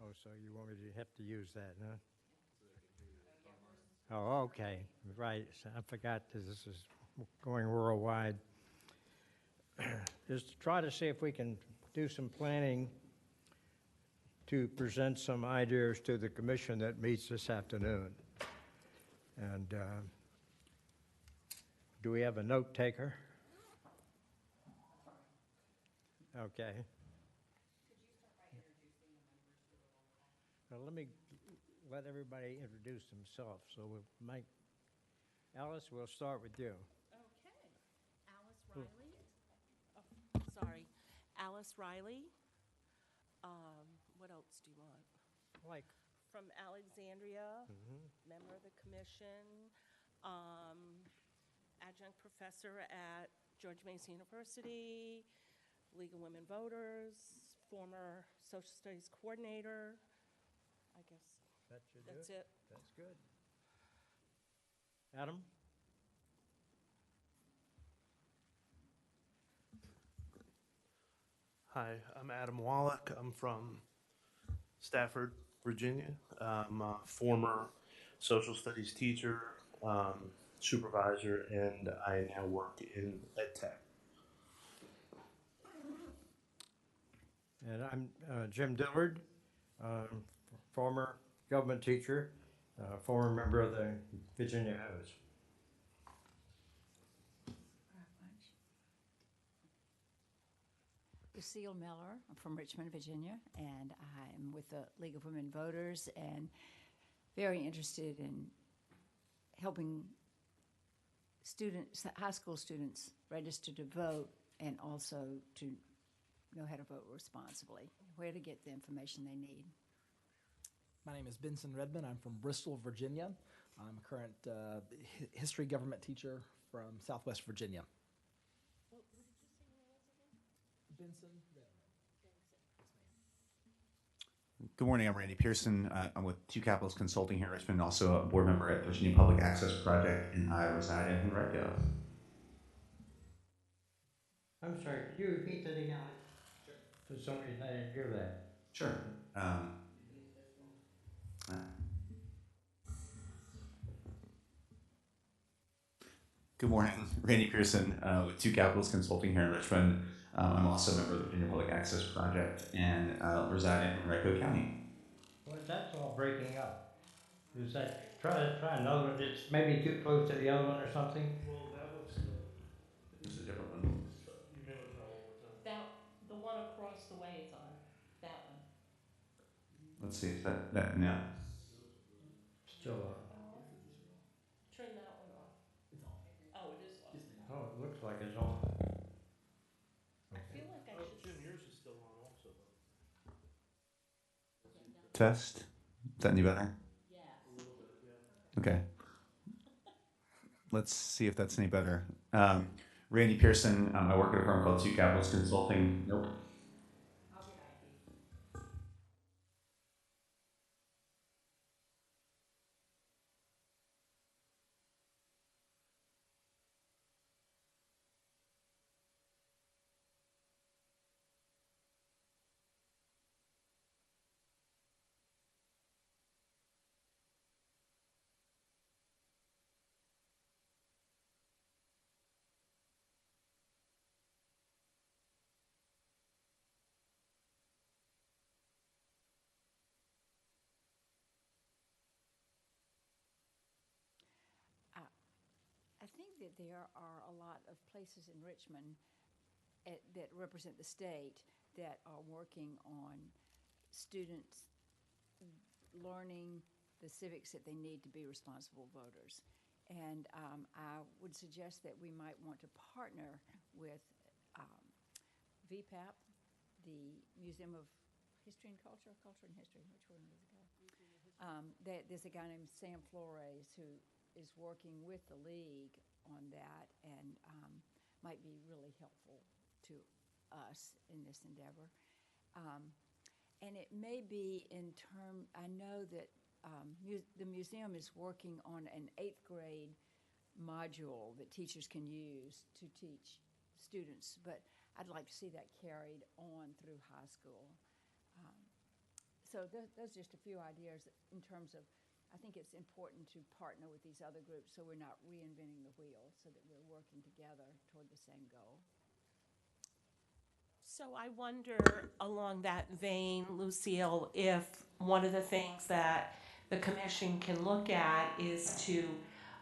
Oh, so you want me to have to use that, huh? Oh, okay, right. So I forgot that this is going worldwide. Is to try to see if we can do some planning to present some ideas to the commission that meets this afternoon. And do we have a note taker? Okay. Well, let me let everybody introduce themselves. So Alice, we'll start with you. Okay. Alice Riley. Sorry. Alice Riley. What else do you want? Like, From Alexandria, member of the commission, adjunct professor at George Mason University, League of Women Voters, former social studies coordinator. I guess that should do that's it. That's good. Adam? Hi, I'm Adam Wallach. I'm from Stafford, Virginia. I'm a former social studies teacher, supervisor, and I now work in ed tech. And I'm Jim Dillard, former government teacher, former member of the Virginia House. Lucille Miller. I'm from Richmond, Virginia, and I'm with the League of Women Voters and very interested in helping students, high school students, register to vote and also to know how to vote responsibly, where to get the information they need. My name is Benson Redmond. I'm from Bristol, Virginia. I'm a current history government teacher from Southwest Virginia. What did you say your name was again? Benson Redmond. Good morning, I'm Randy Pearson. I'm with Two Capitals Consulting here in Richmond, also a board member at Virginia Public Access Project, and I reside in Henrico. I'm sorry, could you repeat that again? Sure. For some reason, I didn't hear that. Sure. Good morning, Randy Pearson with Two Capitals Consulting here in Richmond. I'm also a member of the Virginia Public Access Project and reside in Henrico County. Well, that's all breaking up. Is that, try another one, it's maybe too close to the other one or something? Well, that was This is a different one. you may want to try one more time. That the one across the way is on. That one. Let's see if that now. Still on. Turn that one off. It's on. Oh, it is off. Just now. Oh, it looks like it's on. I feel like I Oh, should. Jim, yours is still on also, though. Test. Is that any better? Yes. A little bit, yeah. Okay. Let's see if that's any better. Randy Pearson, I work at a firm called Two Capitals Consulting. Nope. I think that there are a lot of places in Richmond that represent the state that are working on students learning the civics that they need to be responsible voters. And I would suggest that we might want to partner with VPAP, the Museum of History and Culture and History, which one does it go? There's a guy named Sam Flores who is working with the League on that and might be really helpful to us in this endeavor. And it may be I know that the museum is working on an 8th grade module that teachers can use to teach students, but I'd like to see that carried on through high school. So those are just a few ideas in terms of, I think it's important to partner with these other groups so we're not reinventing the wheel, so that we're working together toward the same goal. So I wonder, along that vein, Lucille, if one of the things that the commission can look at is to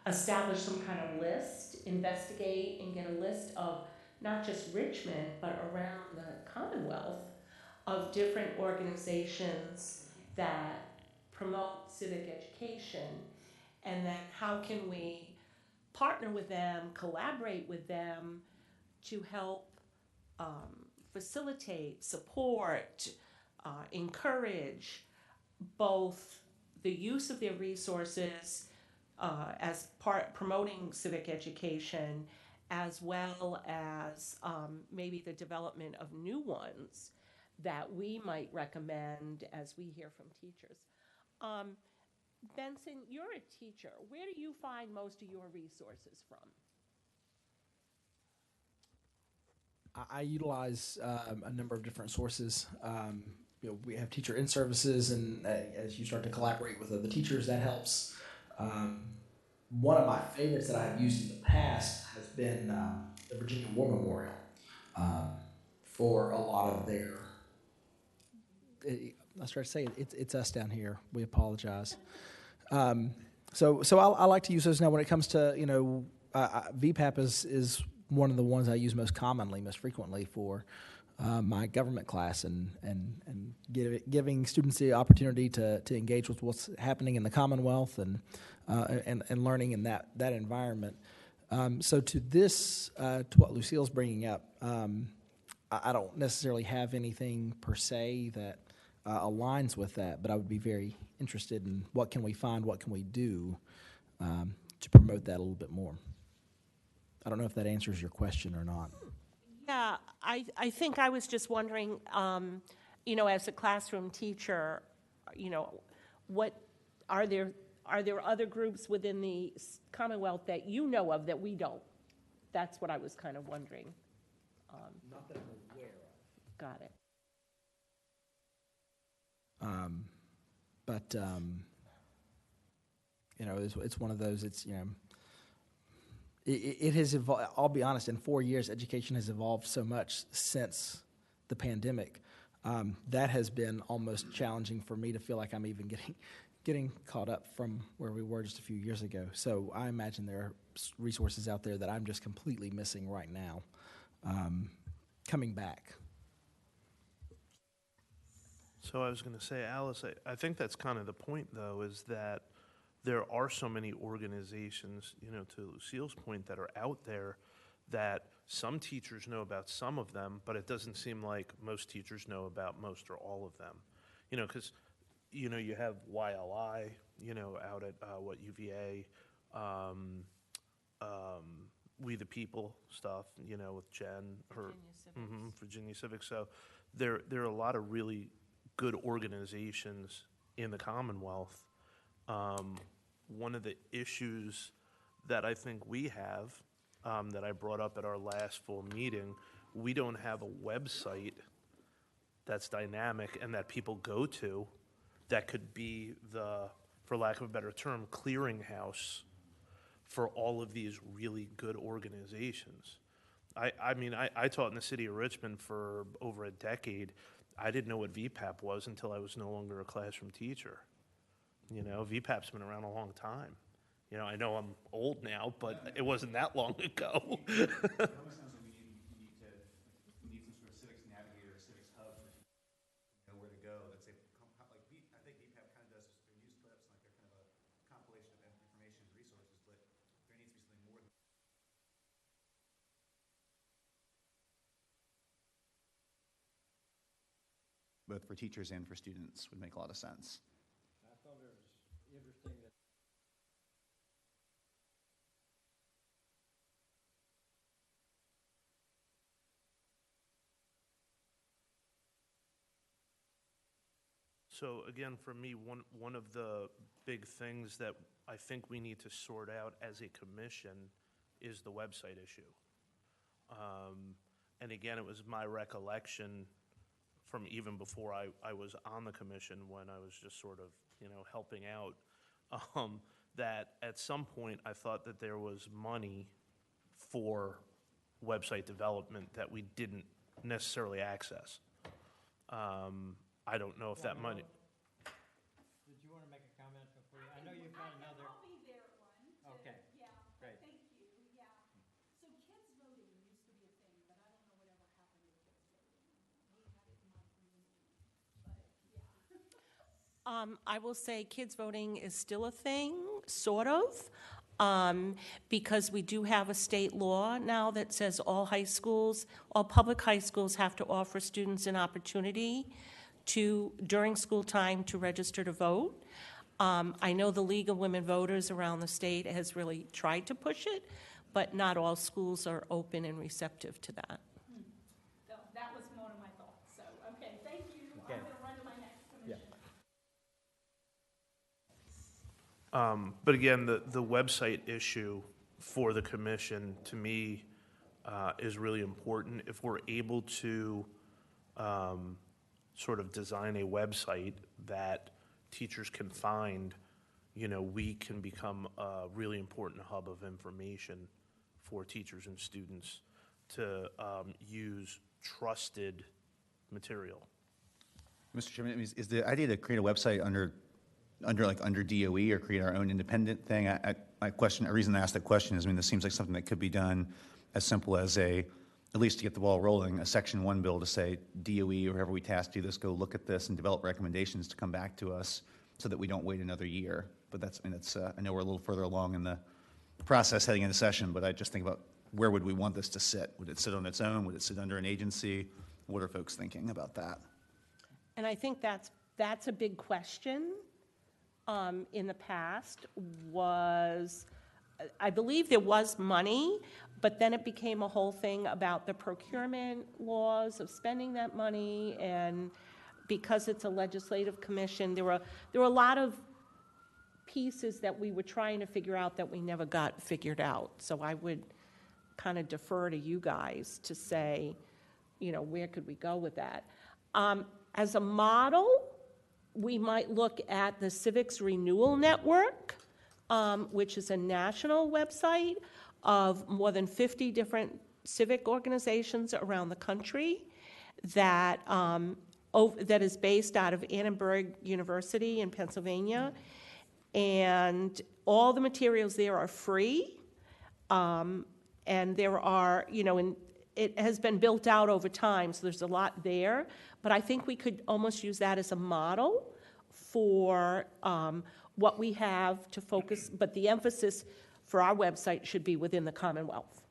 establish some kind of list, investigate and get a list of not just Richmond, but around the Commonwealth of different organizations that promote civic education, and then how can we partner with them, collaborate with them to help facilitate, support, encourage both the use of their resources as part promoting civic education, as well as maybe the development of new ones that we might recommend as we hear from teachers. Benson, you're a teacher. Where do you find most of your resources from? I utilize a number of different sources. We have teacher in services, and as you start to collaborate with other teachers, that helps. One of my favorites that I've used in the past has been the Virginia War Memorial for a lot of their. I started to say it's us down here. We apologize. So I like to use those now when it comes to VPAP is one of the ones I use most commonly, most frequently for my government class, and giving students the opportunity to engage with what's happening in the Commonwealth and learning in that environment. So to what Lucille's bringing up, I don't necessarily have anything per se that aligns with that, but I would be very interested in what can we find, what can we do to promote that a little bit more. I don't know if that answers your question or not. Yeah, I think I was just wondering, as a classroom teacher, what are there other groups within the Commonwealth that you know of that we don't? That's what I was kind of wondering. Not that I'm aware of. Got it. But it's one of those. It has evolved. I'll be honest. In 4 years, education has evolved so much since the pandemic. That has been almost challenging for me to feel like I'm even getting caught up from where we were just a few years ago. So I imagine there are resources out there that I'm just completely missing right now, coming back. So I was going to say, Alice, I think that's kind of the point, though, is that there are so many organizations, to Lucille's point, that are out there that some teachers know about some of them, but it doesn't seem like most teachers know about most or all of them. Because, you have YLI, out at UVA, We the People stuff, with Jen, Virginia Civic. So there are a lot of really good organizations in the Commonwealth. One of the issues that I think we have, that I brought up at our last full meeting, we don't have a website that's dynamic and that people go to that could be the, for lack of a better term, clearinghouse for all of these really good organizations. I taught in the city of Richmond for over a decade. I didn't know what VPAP was until I was no longer a classroom teacher. VPAP's been around a long time. I know I'm old now, but it wasn't that long ago. It almost sounds like we need some sort of civics navigator, or civics hub for teachers to know where to go. Let's say, I think VPAP kind of does their news clips, like they're kind of a compilation of information and resources, but there needs to be something more than both for teachers and for students would make a lot of sense. I thought it was interesting that So again, for me, one of the big things that I think we need to sort out as a commission is the website issue. And again, it was my recollection from even before I was on the commission, when I was just sort of, helping out, that at some point I thought that there was money for website development that we didn't necessarily access. I don't know if that money. Did you want to make a comment before? I know you've got another. I'll be there at one. Okay. Yeah, Great. thank you, yeah. So kids voting used to be a thing, but I don't know whatever happened with kids voting. We had it in my community, but yeah. I will say kids voting is still a thing, sort of, because we do have a state law now that says all public high schools have to offer students an opportunity during school time, to register to vote. I know the League of Women Voters around the state has really tried to push it, but not all schools are open and receptive to that. So that was one of my thoughts, so, okay, thank you. Okay. I'm gonna run to my next commission. But again, the website issue for the commission, to me, is really important. If we're able to sort of design a website that teachers can find, we can become a really important hub of information for teachers and students to use trusted material. Mr. Chairman, is the idea to create a website under DOE, or create our own independent thing? A reason I asked that question is, this seems like something that could be done as simple as at least to get the ball rolling, a Section 1 bill to say DOE, or whoever we task to do this, go look at this and develop recommendations to come back to us, so that we don't wait another year. But I know we're a little further along in the process heading into session, but I just think about, where would we want this to sit? Would it sit on its own? Would it sit under an agency? What are folks thinking about that? And I think that's a big question. In the past I believe there was money, but then it became a whole thing about the procurement laws of spending that money, and because it's a legislative commission, there were a lot of pieces that we were trying to figure out that we never got figured out. So I would kind of defer to you guys to say, where could we go with that? As a model, we might look at the Civics Renewal Network, which is a national website of more than 50 different civic organizations around the country that is based out of Annenberg University in Pennsylvania. And all the materials there are free. And there are, it has been built out over time, so there's a lot there. But I think we could almost use that as a model for what we have to focus, but the emphasis for our website should be within the Commonwealth.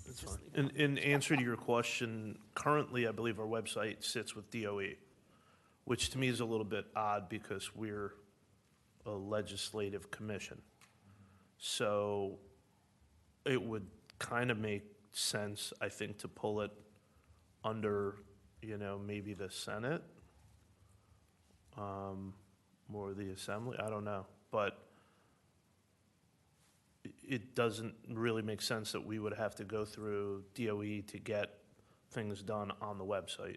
That's fine. In answer to your question, currently, I believe our website sits with DOE, which to me is a little bit odd because we're a legislative commission. So it would kind of make sense, I think, to pull it under, maybe the Senate, or the Assembly. I don't know. But it doesn't really make sense that we would have to go through DOE to get things done on the website.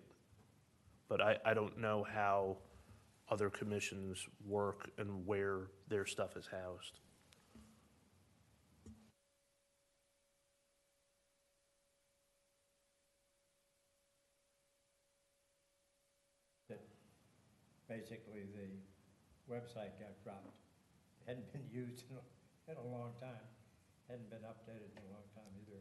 But I don't know how other commissions work and where their stuff is housed. Basically, the website got dropped. It hadn't been used in a long time. Hadn't been updated in a long time either.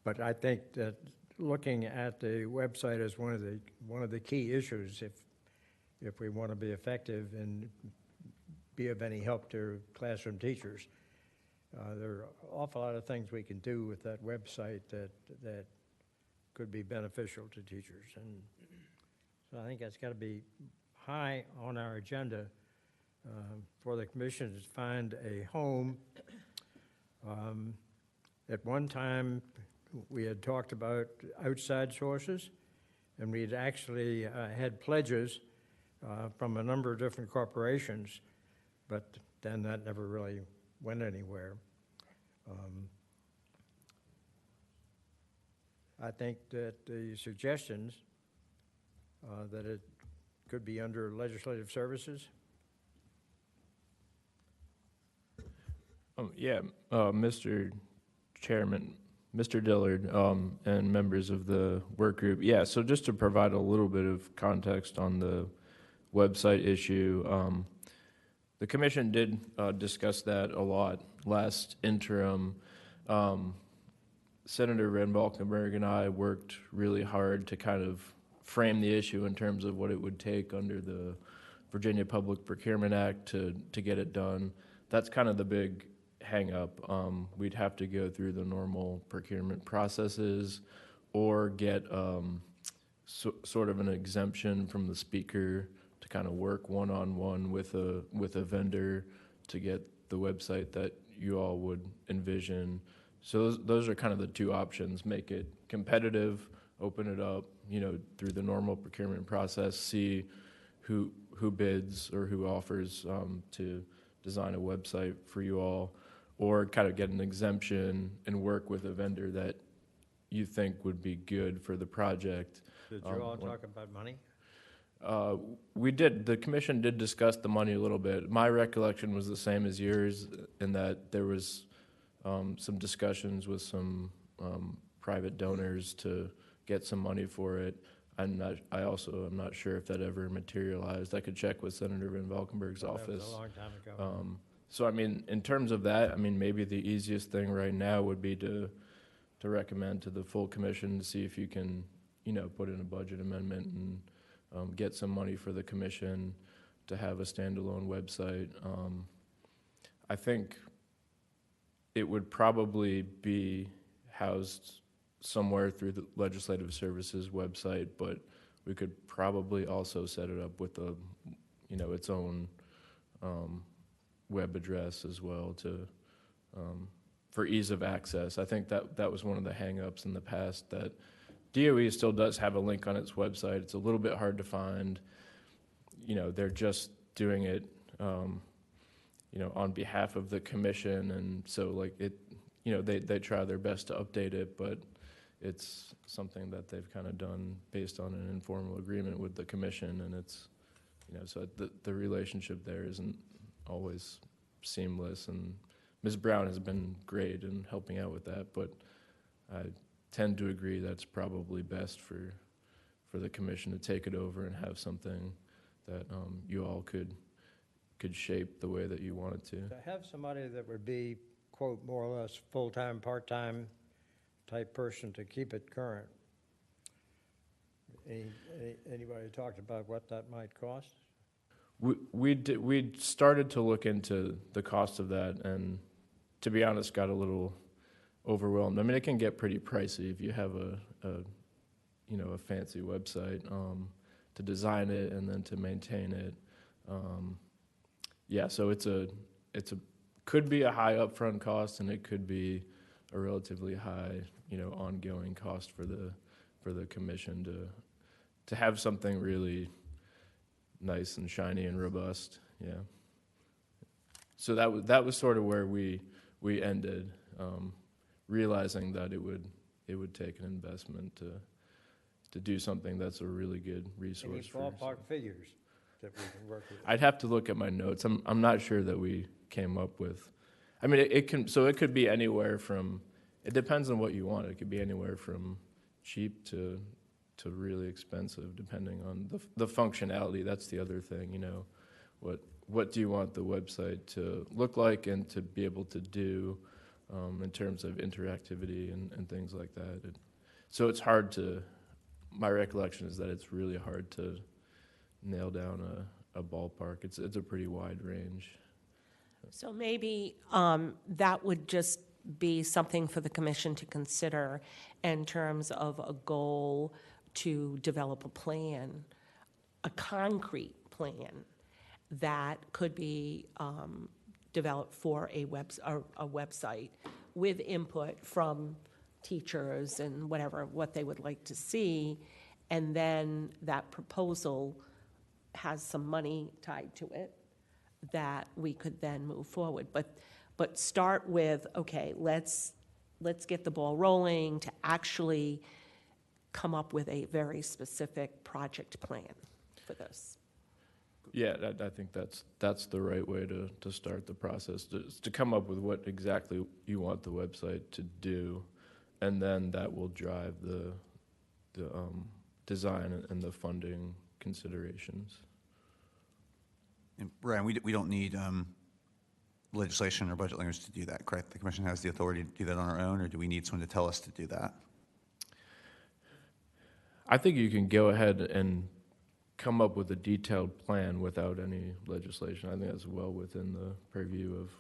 But I think that looking at the website is one of the key issues if we want to be effective and be of any help to classroom teachers. There are an awful lot of things we can do with that website that could be beneficial to teachers. And so I think that's got to be high on our agenda for the commission to find a home. At one time, we had talked about outside sources, and we had actually had pledges from a number of different corporations, but then that never really went anywhere. I think that the suggestions, that it could be under legislative services. Yeah, Mr. Chairman, Mr. Dillard, and members of the work group. Yeah, so just to provide a little bit of context on the website issue, the commission did discuss that a lot last interim. Senator Van Valkenburg and I worked really hard to kind of frame the issue in terms of what it would take under the Virginia Public Procurement Act to get it done. That's kind of the big hang up. We'd have to go through the normal procurement processes or get sort of an exemption from the speaker to kind of work one-on-one with a vendor to get the website that you all would envision. So those are kind of the two options: make it competitive, open it up, through the normal procurement process, see who bids or who offers to design a website for you all, or kind of get an exemption and work with a vendor that you think would be good for the project. Did you all talk about money? We did. The commission did discuss the money a little bit. My recollection was the same as yours, in that there was some discussions with some private donors to get some money for it. I also am not sure if that ever materialized. I could check with Senator Van Valkenburg's office. That was a long time ago. So, I mean, in terms of that, maybe the easiest thing right now would be to recommend to the full commission to see if you can, put in a budget amendment and get some money for the commission to have a standalone website. I think it would probably be housed somewhere through the Legislative Services website, but we could probably also set it up with its own web address as well for ease of access. I think that was one of the hang-ups in the past, that DOE still does have a link on its website. It's a little bit hard to find. They're just doing it, on behalf of the commission, and so they try their best to update it, but it's something that they've kind of done based on an informal agreement with the commission, and it's, so the relationship there isn't always seamless, and Ms. Brown has been great in helping out with that, but I tend to agree that's probably best for the commission to take it over and have something that you all could shape the way that you want it to. To have somebody that would be, quote, more or less full-time, part-time type person to keep it current. Anybody talked about what that might cost? We started to look into the cost of that, and to be honest, got a little overwhelmed. It can get pretty pricey if you have a fancy website to design it and then to maintain it. So it's could be a high upfront cost, and it could be a relatively high, ongoing cost for the commission to have something really nice and shiny and robust. Yeah. So that was sort of where we ended, realizing that it would take an investment to do something that's a really good resource. Any ballpark figures that we can work with? I'd have to look at my notes. I'm not sure that we came up with. It could be anywhere from. It depends on what you want. It could be anywhere from cheap to really expensive, depending on the functionality. That's the other thing. What do you want the website to look like and to be able to do in terms of interactivity and things like that. So it's hard to. My recollection is that it's really hard to nail down a ballpark. It's a pretty wide range. So maybe that would just be something for the commission to consider in terms of a goal to develop a plan, a concrete plan that could be developed for a website with input from teachers and what they would like to see, and then that proposal has some money tied to it that we could then move forward. But start with, okay, let's get the ball rolling to actually come up with a very specific project plan for this. Yeah, I think that's the right way to start the process, to come up with what exactly you want the website to do, and then that will drive the design and the funding considerations. And Brian, we don't need legislation or budget language to do that, correct? The commission has the authority to do that on our own, or do we need someone to tell us to do that? I think you can go ahead and come up with a detailed plan without any legislation. I think that's well within the purview of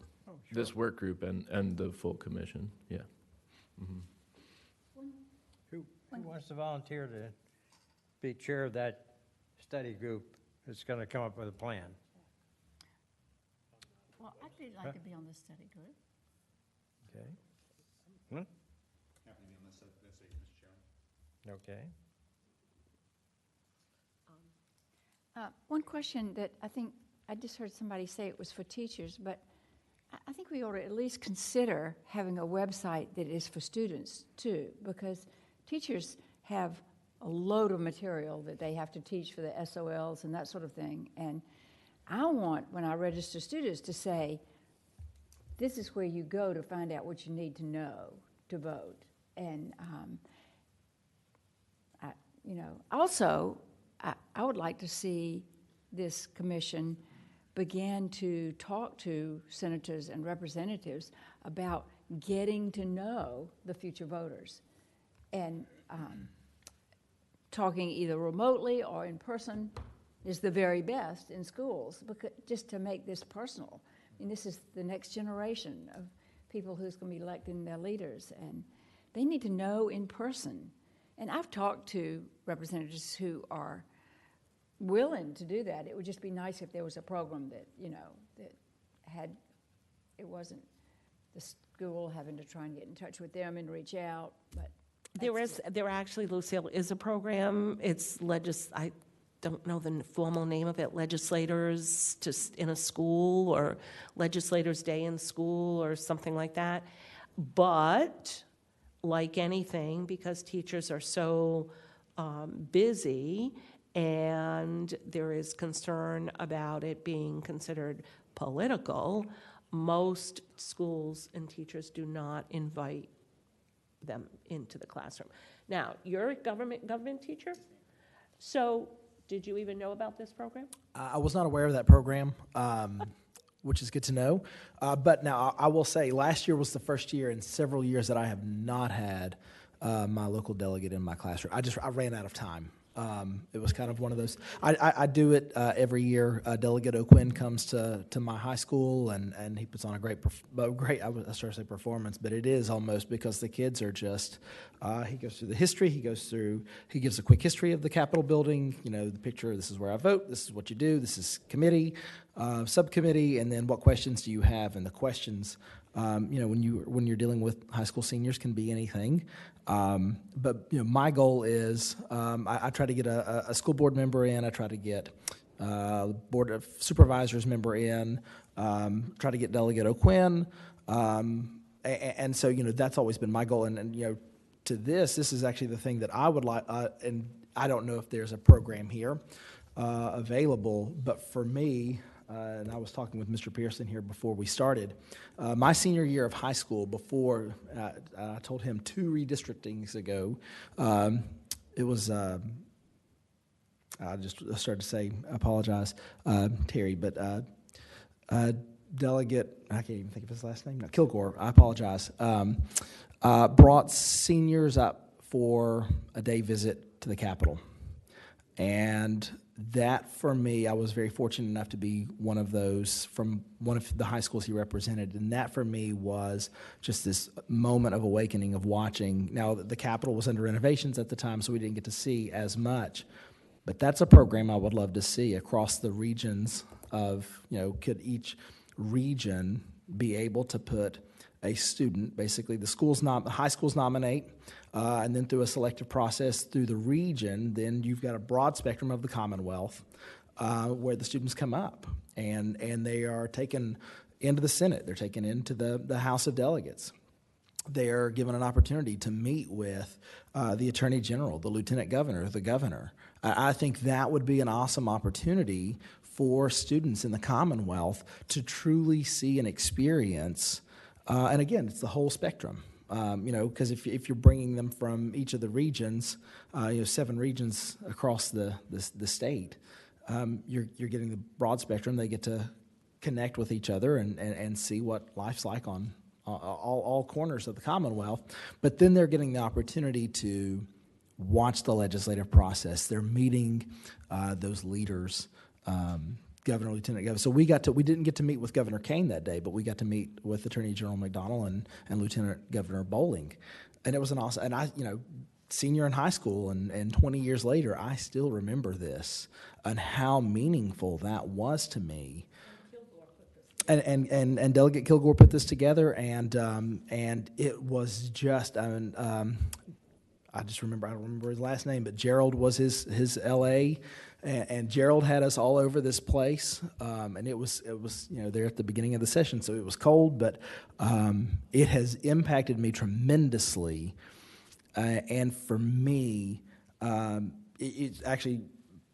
this work group and the full commission, yeah. Mm-hmm. Who wants to volunteer to be chair of that study group that's going to come up with a plan? Well, I'd really like to be on this study group. Okay. Happy to be on this, Mr. Chairman. Okay. One question that I think, I just heard somebody say it was for teachers, but I think we ought to at least consider having a website that is for students too, because teachers have a load of material that they have to teach for the SOLs and that sort of thing. And I want, when I register students, to say, this is where you go to find out what you need to know to vote. And, also, I would like to see this commission begin to talk to senators and representatives about getting to know the future voters and talking either remotely or in person is the very best in schools, because just to make this personal. I mean, this is the next generation of people who's going to be electing their leaders, and they need to know in person. And I've talked to representatives who are willing to do that. It would just be nice if there was a program that, that had, it wasn't the school having to try and get in touch with them and reach out, but. There actually, Lucille, is a program. It's I don't know the formal name of it, Legislators in a School, or Legislators Day in School, or something like that. But like anything, because teachers are so busy, and there is concern about it being considered political, most schools and teachers do not invite them into the classroom. Now, you're a government teacher, so did you even know about this program? I was not aware of that program, which is good to know. But now I will say, last year was the first year in several years that I have not had my local delegate in my classroom. I ran out of time. It was kind of one of those. I do it every year. Delegate O'Quinn comes to my high school, and he puts on a great. I was started to say performance, but it is almost, because the kids are just. He goes through the history. He gives a quick history of the Capitol building. The picture. This is where I vote. This is what you do. This is committee, subcommittee, and then what questions do you have? And the questions. When you're dealing with high school seniors, can be anything. But my goal is I try to get a school board member in. I try to get board of supervisors member in. Try to get Delegate O'Quinn, and so that's always been my goal. And to this is actually the thing that I would like. And I don't know if there's a program here available, but for me. And I was talking with Mr. Pearson here before we started. My senior year of high school, before I told him 2 redistrictings ago, it was, I just started to say, I apologize, Terry, but Delegate, I can't even think of his last name, no, Kilgore, I apologize, brought seniors up for a day visit to the Capitol. And that, for me, I was very fortunate enough to be one of those from one of the high schools he represented. And that, for me, was just this moment of awakening of watching. Now, the Capitol was under renovations at the time, so we didn't get to see as much. But that's a program I would love to see across the regions of, could each region be able to put a student, basically the high schools nominate, and then through a selective process through the region, then you've got a broad spectrum of the Commonwealth where the students come up, and they are taken into the Senate. They're taken into the House of Delegates. they're given an opportunity to meet with the Attorney General, the Lieutenant Governor, the Governor. I think that would be an awesome opportunity for students in the Commonwealth to truly see and experience. And again, it's the whole spectrum. Because if you're bringing them from each of the regions, 7 regions across the state, you're getting the broad spectrum. They get to connect with each other and see what life's like on all corners of the Commonwealth. But then they're getting the opportunity to watch the legislative process. They're meeting those leaders, Governor, Lieutenant Governor. So we didn't get to meet with Governor Kane that day, but we got to meet with Attorney General McDonnell and Lieutenant Governor Bowling. And it was an awesome, and I, senior in high school and 20 years later, I still remember this and how meaningful that was to me. And Delegate Kilgore put this together, and it was just, I just remember, I don't remember his last name, but Gerald was his LA, and Gerald had us all over this place, and it was there at the beginning of the session, so it was cold, but it has impacted me tremendously, and for me, it's actually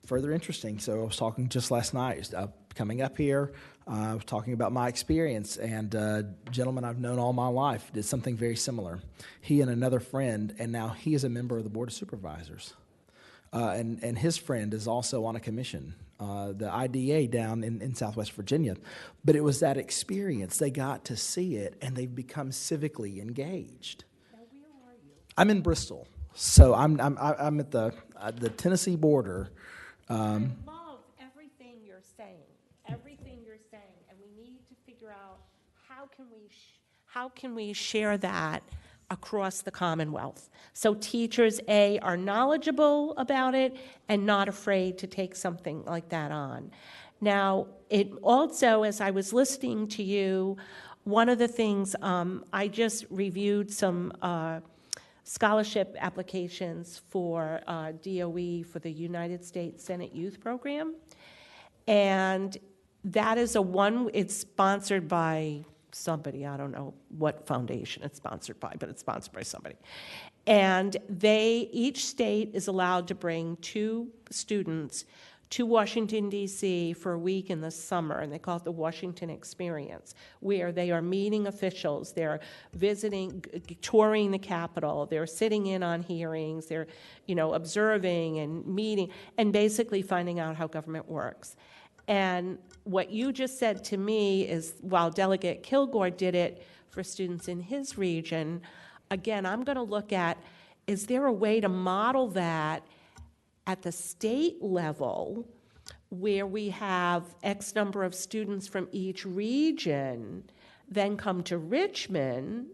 further interesting. So I was talking just last night, coming up here, I was talking about my experience, and a gentleman I've known all my life did something very similar. He and another friend, and now he is a member of the Board of Supervisors. And his friend is also on a commission, the IDA down in Southwest Virginia. But it was that experience. They got to see it, and they've become civically engaged. Now, where are you? I'm in Bristol, so I'm at the Tennessee border. I love everything you're saying, and we need to figure out how can we share that across the Commonwealth, so teachers, are knowledgeable about it and not afraid to take something like that on. Now, it also, as I was listening to you, one of the things, I just reviewed some scholarship applications for DOE for the United States Senate Youth Program. And that is it's sponsored by somebody, I don't know what foundation it's sponsored by, but it's sponsored by somebody. And each state is allowed to bring 2 students to Washington, D.C. for a week in the summer, and they call it the Washington Experience, where they are meeting officials, they're visiting, touring the Capitol, they're sitting in on hearings, they're, observing and meeting, and basically finding out how government works. And what you just said to me is, while Delegate Kilgore did it for students in his region, again, I'm going to look at, is there a way to model that at the state level, where we have X number of students from each region then come to Richmond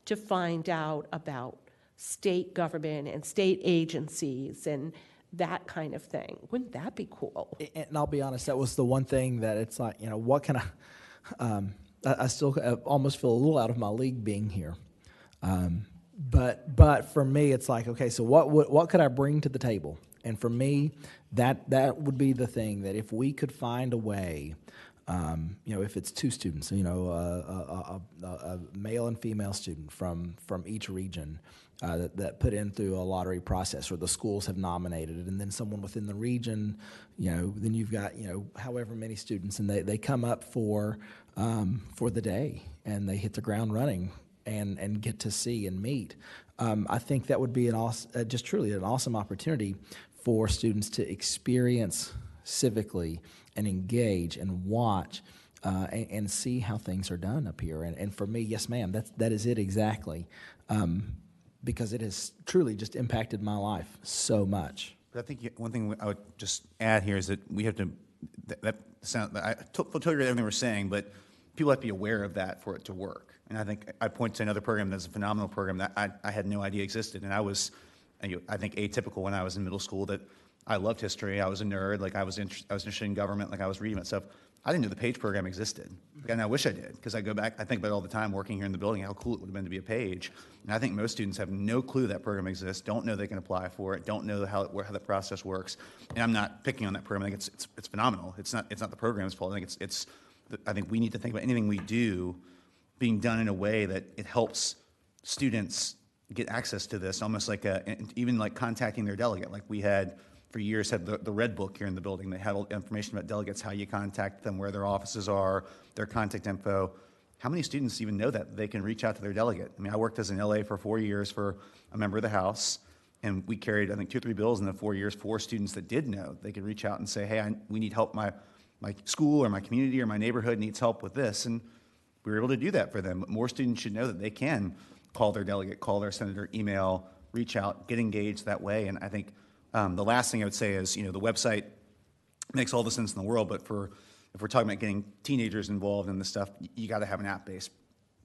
to find out about state government and state agencies and that kind of thing? Wouldn't that be cool? And I'll be honest, that was the one thing that it's like, what can I still almost feel a little out of my league being here. But for me, it's like, okay, so what could I bring to the table? And for me, that would be the thing, that if we could find a way, if it's 2 students, a male and female student from each region that put in through a lottery process, or the schools have nominated, and then someone within the region, then you've got, however many students, and they come up for the day, and they hit the ground running and get to see and meet. I think that would be just truly an awesome opportunity for students to experience civically and engage and watch and see how things are done up here. And for me, yes, ma'am, that is it exactly, because it has truly just impacted my life so much. But I think one thing I would just add here is that we have to, I totally agree with everything we're saying, but people have to be aware of that for it to work. And I think I point to another program that's a phenomenal program that I had no idea existed. And I was, I think, atypical when I was in middle school, that I loved history. I was a nerd. Like, I was interested in government. Like, I was reading about stuff. I didn't know the page program existed. And I wish I did, because I go back, I think about it all the time working here in the building, how cool it would have been to be a page. And I think most students have no clue that program exists, don't know they can apply for it, don't know how the process works. And I'm not picking on that program. I think it's phenomenal. It's not the program's fault. I think I think we need to think about anything we do being done in a way that it helps students get access to this, almost like even like contacting their delegate. Like we had, for years, had the Red Book here in the building that had all the information about delegates, how you contact them, where their offices are, their contact info. How many students even know that they can reach out to their delegate? I mean, I worked as an LA for 4 years for a member of the House, and we carried, I think, 2 or 3 bills in the 4 years for students that did know. They could reach out and say, hey, we need help. My school or my community or my neighborhood needs help with this. And we were able to do that for them. But more students should know that they can call their delegate, call their senator, email, reach out, get engaged that way. And I think the last thing I would say is, the website makes all the sense in the world, but if we're talking about getting teenagers involved in this stuff, you got to have an app-based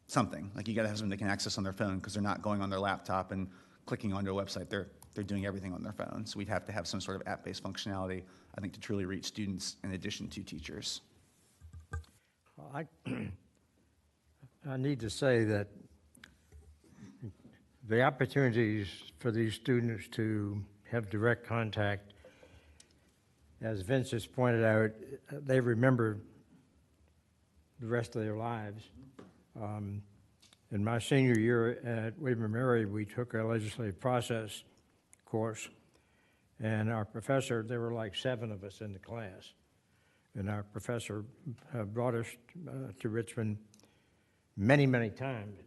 something. Like you got to have something they can access on their phone, because they're not going on their laptop and clicking onto a website. They're doing everything on their phone. So we'd have to have some sort of app-based functionality, I think, to truly reach students in addition to teachers. Well, I need to say that the opportunities for these students to have direct contact, as Vince has pointed out, they remember the rest of their lives. In my senior year at William & Mary, we took a legislative process course, and our professor, there were like 7 of us in the class, and our professor brought us to Richmond many, many times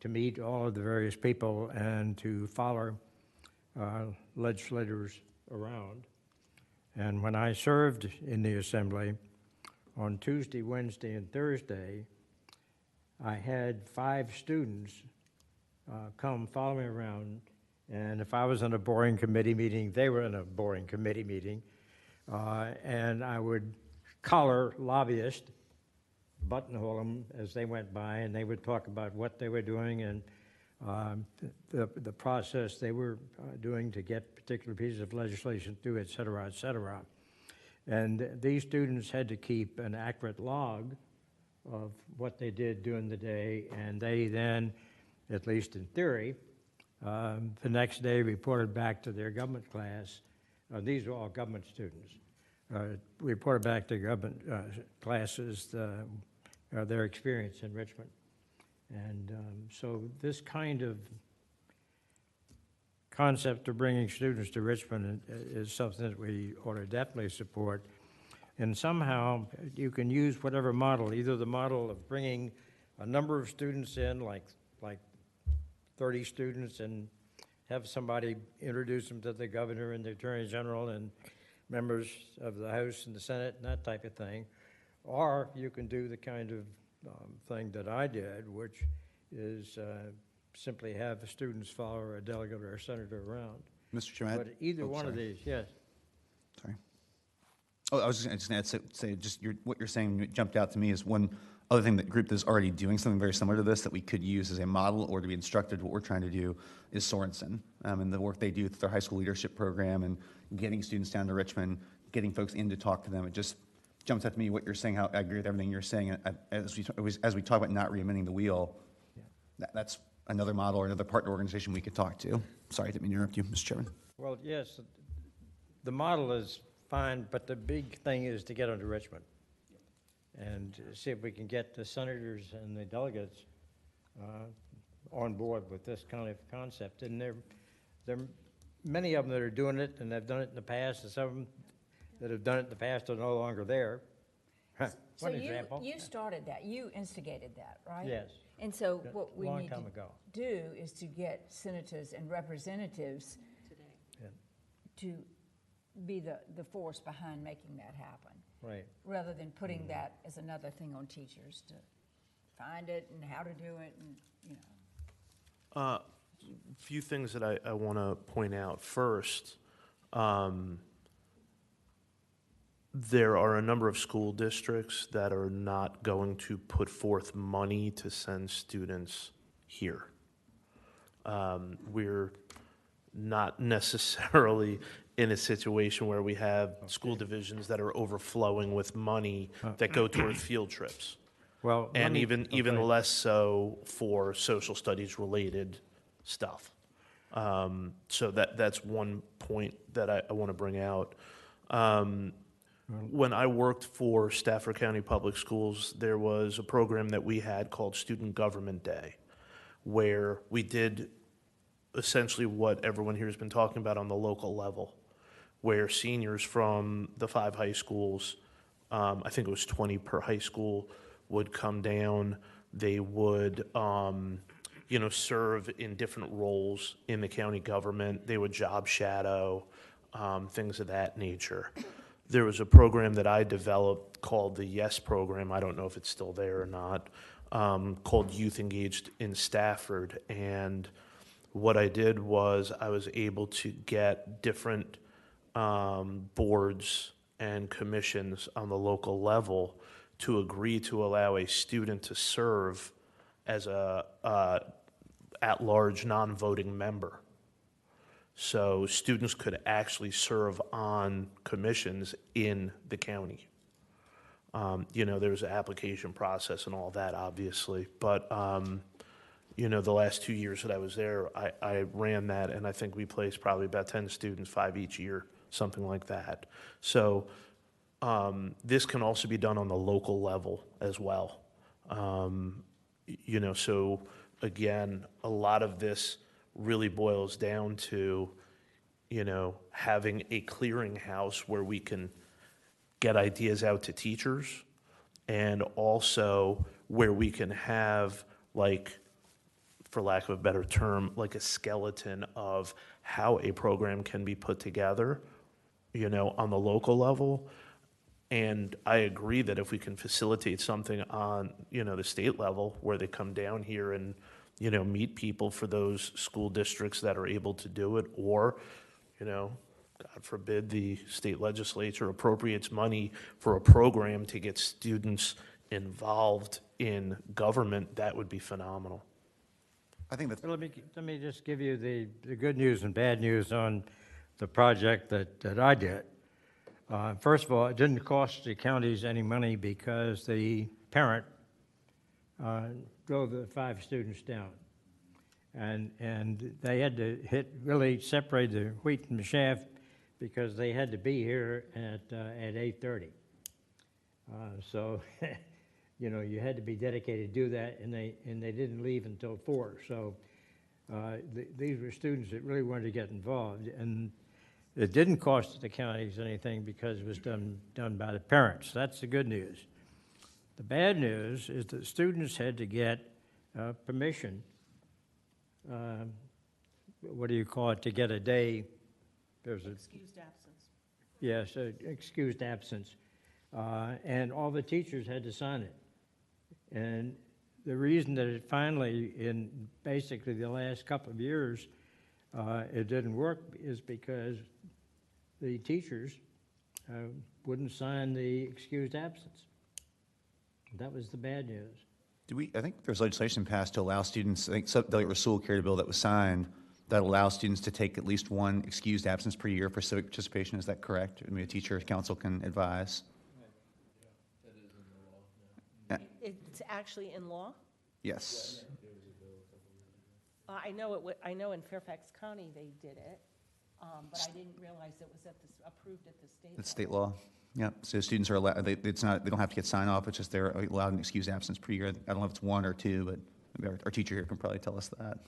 to meet all of the various people and to follow legislators around. And when I served in the Assembly, on Tuesday, Wednesday, and Thursday, I had 5 students come follow me around, and if I was in a boring committee meeting, they were in a boring committee meeting, and I would collar lobbyists, buttonhole them as they went by, and they would talk about what they were doing and the process they were doing to get particular pieces of legislation through, et cetera, et cetera. And these students had to keep an accurate log of what they did during the day, and they then, at least in theory, the next day reported back to their government class. These are all government students. Reported back to government classes their experience in Richmond. And so this kind of concept of bringing students to Richmond is something that we ought to definitely support. And somehow you can use whatever model, either the model of bringing a number of students in, like 30 students, and have somebody introduce them to the governor and the attorney general and members of the House and the Senate and that type of thing. Or you can do the kind of thing that I did, which is simply have the students follow a delegate or a senator around. Mr. Chairman. But either one of these, yes. Sorry. Oh, I was just going to say what you're saying jumped out to me is one other thing that group that's already doing something very similar to this that we could use as a model or to be instructed. What we're trying to do is Sorensen and the work they do with their high school leadership program and getting students down to Richmond, getting folks in to talk to them. It just jumps out to me what you're saying, how I agree with everything you're saying. As we talk about not reinventing the wheel, that's another model or another partner organization we could talk to. Sorry, I didn't mean to interrupt you, Mr. Chairman. Well, yes, the model is fine, but the big thing is to get onto Richmond and see if we can get the senators and the delegates on board with this kind of concept. And there are many of them that are doing it, and they've done it in the past, and some of them that have done it in the past are no longer there. So One example. you started that, you instigated that, right? Yes. And so what we Long need to time ago. do is to get senators and representatives Yeah. to be the force behind making that happen, Right. rather than putting that as another thing on teachers to find it and how to do it and, you know. Few things that I want to point out. First, there are a number of school districts that are not going to put forth money to send students here. We're not necessarily in a situation where we have school divisions that are overflowing with money that go toward field trips. Well, And even less so for social studies related stuff. So that's one point that I want to bring out. When I worked for Stafford County Public Schools, there was a program that we had called Student Government Day, where we did essentially what everyone here has been talking about on the local level, where seniors from the 5 high schools, I think it was 20 per high school, would come down. They would, serve in different roles in the county government. They would job shadow, things of that nature. There was a program that I developed called the YES program. I don't know if it's still there or not, called Youth Engaged in Stafford. And what I did was I was able to get different boards and commissions on the local level to agree to allow a student to serve as a at-large non-voting member. So students could actually serve on commissions in the county. There's an application process and all that, obviously, but the last 2 years that I was there, I ran that, and I think we placed probably about 10 students, 5 each year, something like that. So this can also be done on the local level as well. So again, a lot of this really boils down to, having a clearinghouse where we can get ideas out to teachers, and also where we can have, like, for lack of a better term, like a skeleton of how a program can be put together, on the local level. And I agree that if we can facilitate something on, the state level where they come down here and, meet people for those school districts that are able to do it, or, God forbid, the state legislature appropriates money for a program to get students involved in government, that would be phenomenal. I think that's, Let me just give you the good news and bad news on the project that I did. First of all, it didn't cost the counties any money because the parent drove the 5 students down. And they had to really separate the wheat from the chaff because they had to be here at 8:30. So, you had to be dedicated to do that, and they didn't leave until 4. So these were students that really wanted to get involved, and it didn't cost the counties anything because it was done by the parents. That's the good news. The bad news is that students had to get permission. What do you call it, to get a day? There's Excused absence. Yes, excused absence. And all the teachers had to sign it. And the reason that it finally, in basically the last couple of years, it didn't work is because the teachers wouldn't sign the excused absence. That was the bad news. I think there's legislation passed to allow students, I think Delegate Rasul carried a bill that was signed that allows students to take at least 1 excused absence per year for civic participation. Is that correct? I mean, a teacher council can advise. It's actually in law? Yes. I know in Fairfax County they did it, but I didn't realize it was approved at the state level. It's state law. Yeah. So students are allowed, they don't have to get sign off. It's just they're allowed an excused absence per year. I don't know if it's 1 or 2, but maybe our teacher here can probably tell us that.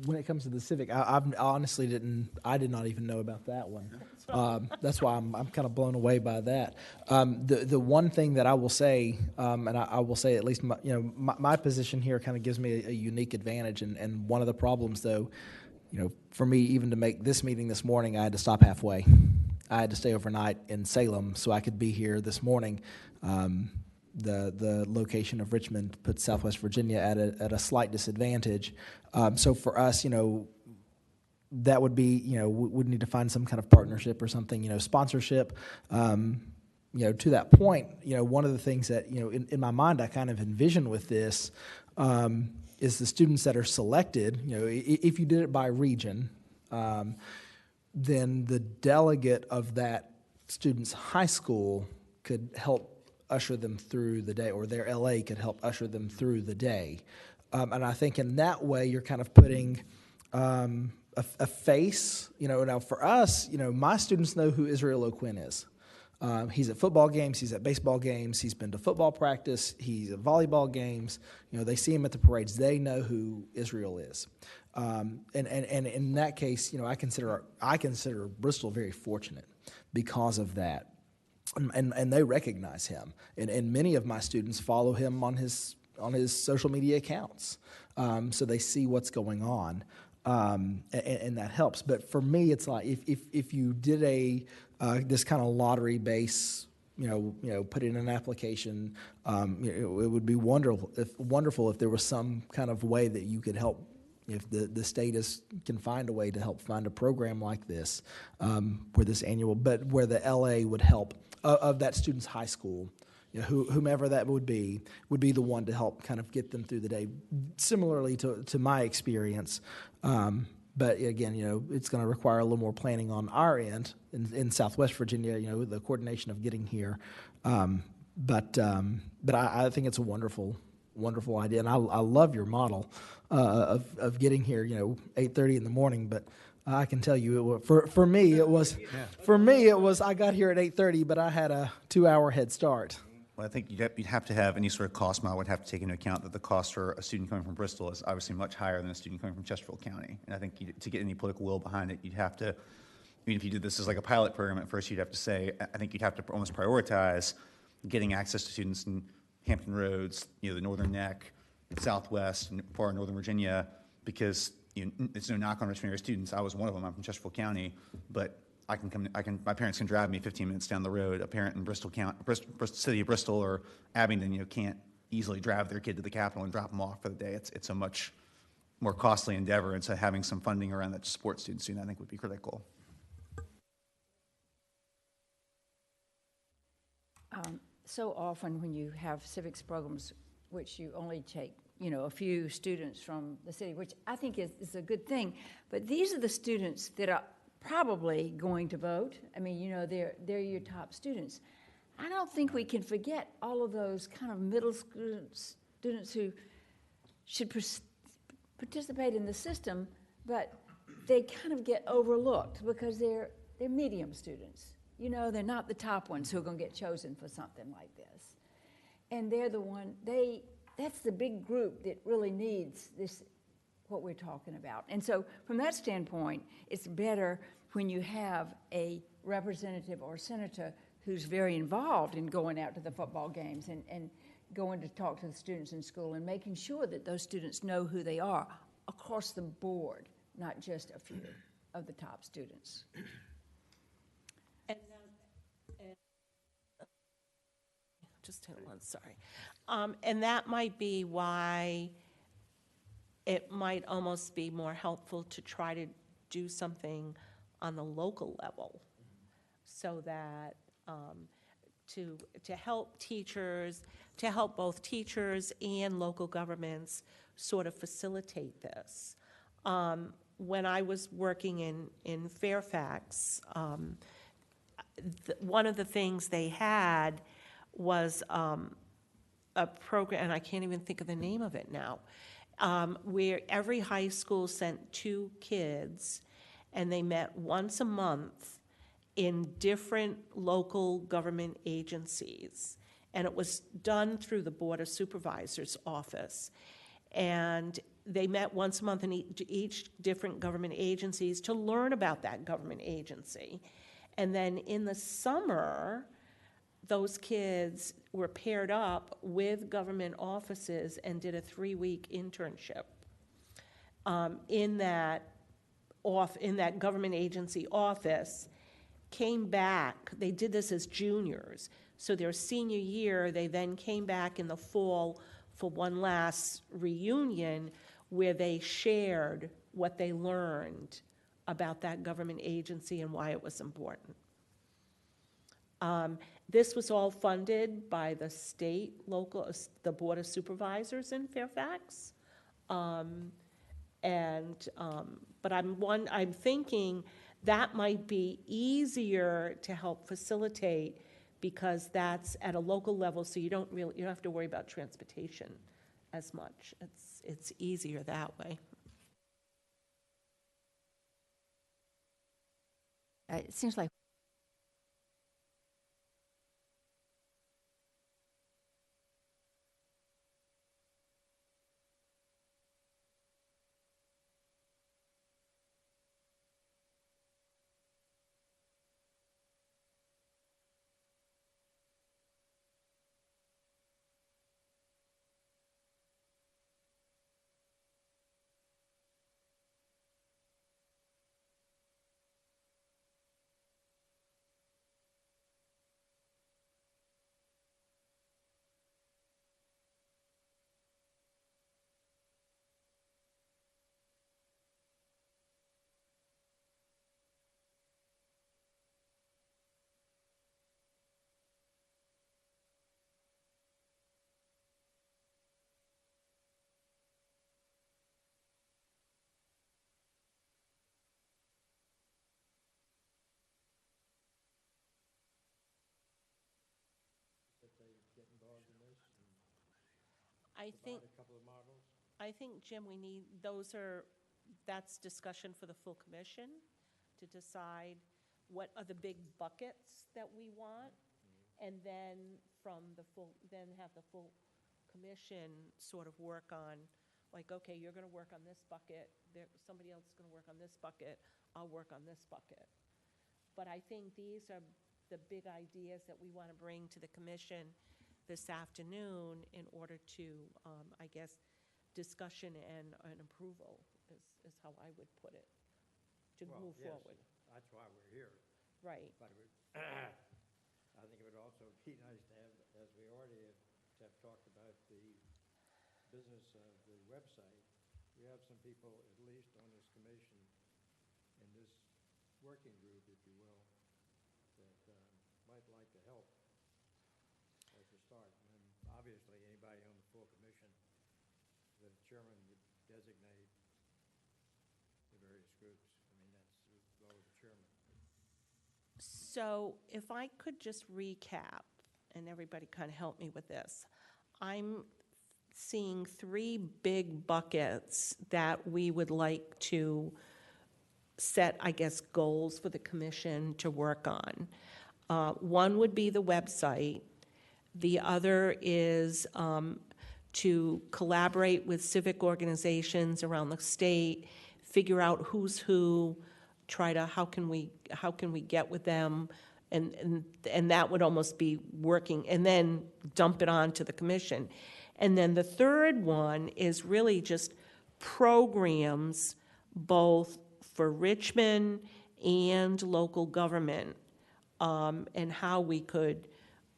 When it comes to the Civic, I honestly I did not even know about that one. That's why I'm kind of blown away by that. The one thing that I will say, and I will say at least my position here kind of gives me a unique advantage, and one of the problems though, for me even to make this meeting this morning, I had to stop halfway. I had to stay overnight in Salem so I could be here this morning. The location of Richmond puts Southwest Virginia at a slight disadvantage. So for us, that would be, we'd need to find some kind of partnership or something, sponsorship. To that point, one of the things that, in my mind I kind of envision with this is the students that are selected, if you did it by region, then the delegate of that student's high school could help usher them through the day, or their LA could help usher them through the day. And I think in that way, you're kind of putting a face, now for us, my students know who Israel O'Quinn is. He's at football games, he's at baseball games, he's been to football practice, he's at volleyball games. They see him at the parades. They know who Israel is. And in that case, I consider Bristol very fortunate because of that. And they recognize him. And many of my students follow him on his social media accounts. So they see what's going on. And that helps. But for me, it's like if you did this kind of lottery base, put in an application, it would be wonderful if there was some kind of way that you could help. If the state can find a way to help find a program like this, where this annual, but where the LA would help of that student's high school, whomever that would be the one to help kind of get them through the day. Similarly to my experience, but again, it's going to require a little more planning on our end in Southwest Virginia. The coordination of getting here, but I think it's a wonderful idea, and I love your model of getting here, 8:30 in the morning. But I can tell you, for me it was I got here at 8:30, but I had a 2-hour head start. Well, I think you'd have to have any sort of cost model would have to take into account that the cost for a student coming from Bristol is obviously much higher than a student coming from Chesterfield County. And I think to get any political will behind it, you'd have to, even if you did this as like a pilot program at first, you'd have to say, I think you'd have to almost prioritize getting access to students in Hampton Roads, the Northern Neck, Southwest, and far Northern Virginia, because it's no knock on Richmond area students. I was one of them. I'm from Chesterfield County, but my parents can drive me 15 minutes down the road. A parent in Bristol County, city of Bristol or Abingdon, can't easily drive their kid to the Capitol and drop them off for the day. It's a much more costly endeavor, and so having some funding around that to support students, I think would be critical. So often when you have civics programs, which you only take, a few students from the city, which I think is a good thing, but these are the students that are probably going to vote. I mean, they're your top students. I don't think we can forget all of those kind of middle school students who should participate in the system, but they kind of get overlooked because they're medium students. They're not the top ones who are going to get chosen for something like this. And they're the one, that's the big group that really needs this, what we're talking about. And so from that standpoint, it's better when you have a representative or senator who's very involved in going out to the football games and going to talk to the students in school and making sure that those students know who they are across the board, not just a few of the top students. Just hold on, sorry. And that might be why it might almost be more helpful to try to do something on the local level, so that to help teachers, to help both teachers and local governments sort of facilitate this. When I was working in Fairfax, one of the things they had was a program, and I can't even think of the name of it now, where every high school sent 2 kids, and they met once a month in different local government agencies. And it was done through the Board of Supervisors office. And they met once a month in each different government agencies to learn about that government agency. And then in the summer, those kids were paired up with government offices and did a 3-week internship in that government agency office, came back. They did this as juniors. So their senior year, they then came back in the fall for one last reunion where they shared what they learned about that government agency and why it was important. This was all funded by the state, local, the Board of Supervisors in Fairfax. But I'm thinking that might be easier to help facilitate because that's at a local level, so you don't have to worry about transportation as much. It's easier that way. It seems like I think, provide a couple of models? I think, Jim, that's discussion for the full commission to decide what are the big buckets that we want, and then have the full commission sort of work on, like, okay, you're gonna work on this bucket, somebody else is gonna work on this bucket, I'll work on this bucket. But I think these are the big ideas that we wanna bring to the commission this afternoon in order to, I guess, discussion and approval is how I would put it, to Well, move yes, forward. That's why we're here. Right. But it would, I think it would also be nice to have, as we already have talked about the business of the website, we have some people, at least on this commission, in this working group, if you will, that might like to help as a start. And obviously, anybody on the full commission, the chairman would designate the various groups. I mean, that's the role of the chairman. So if I could just recap, and everybody kind of help me with this. I'm seeing 3 big buckets that we would like to set, I guess, goals for the commission to work on. One would be the website. The other is to collaborate with civic organizations around the state, figure out who's who, how can we get with them, and that would almost be working, and then dump it on to the commission. And then the third one is really just programs, both for Richmond and local government, and how we could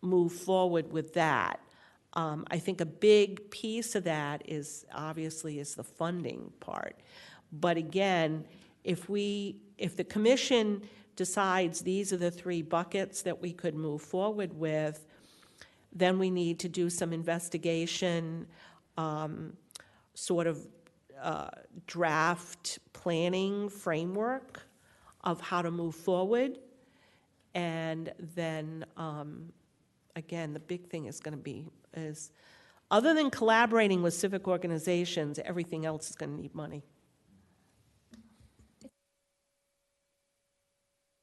move forward with that. I think a big piece of that is the funding part. But again, if the commission decides these are the 3 buckets that we could move forward with, then we need to do some investigation, draft planning framework of how to move forward. And then, again, the big thing is going to be, other than collaborating with civic organizations, everything else is going to need money.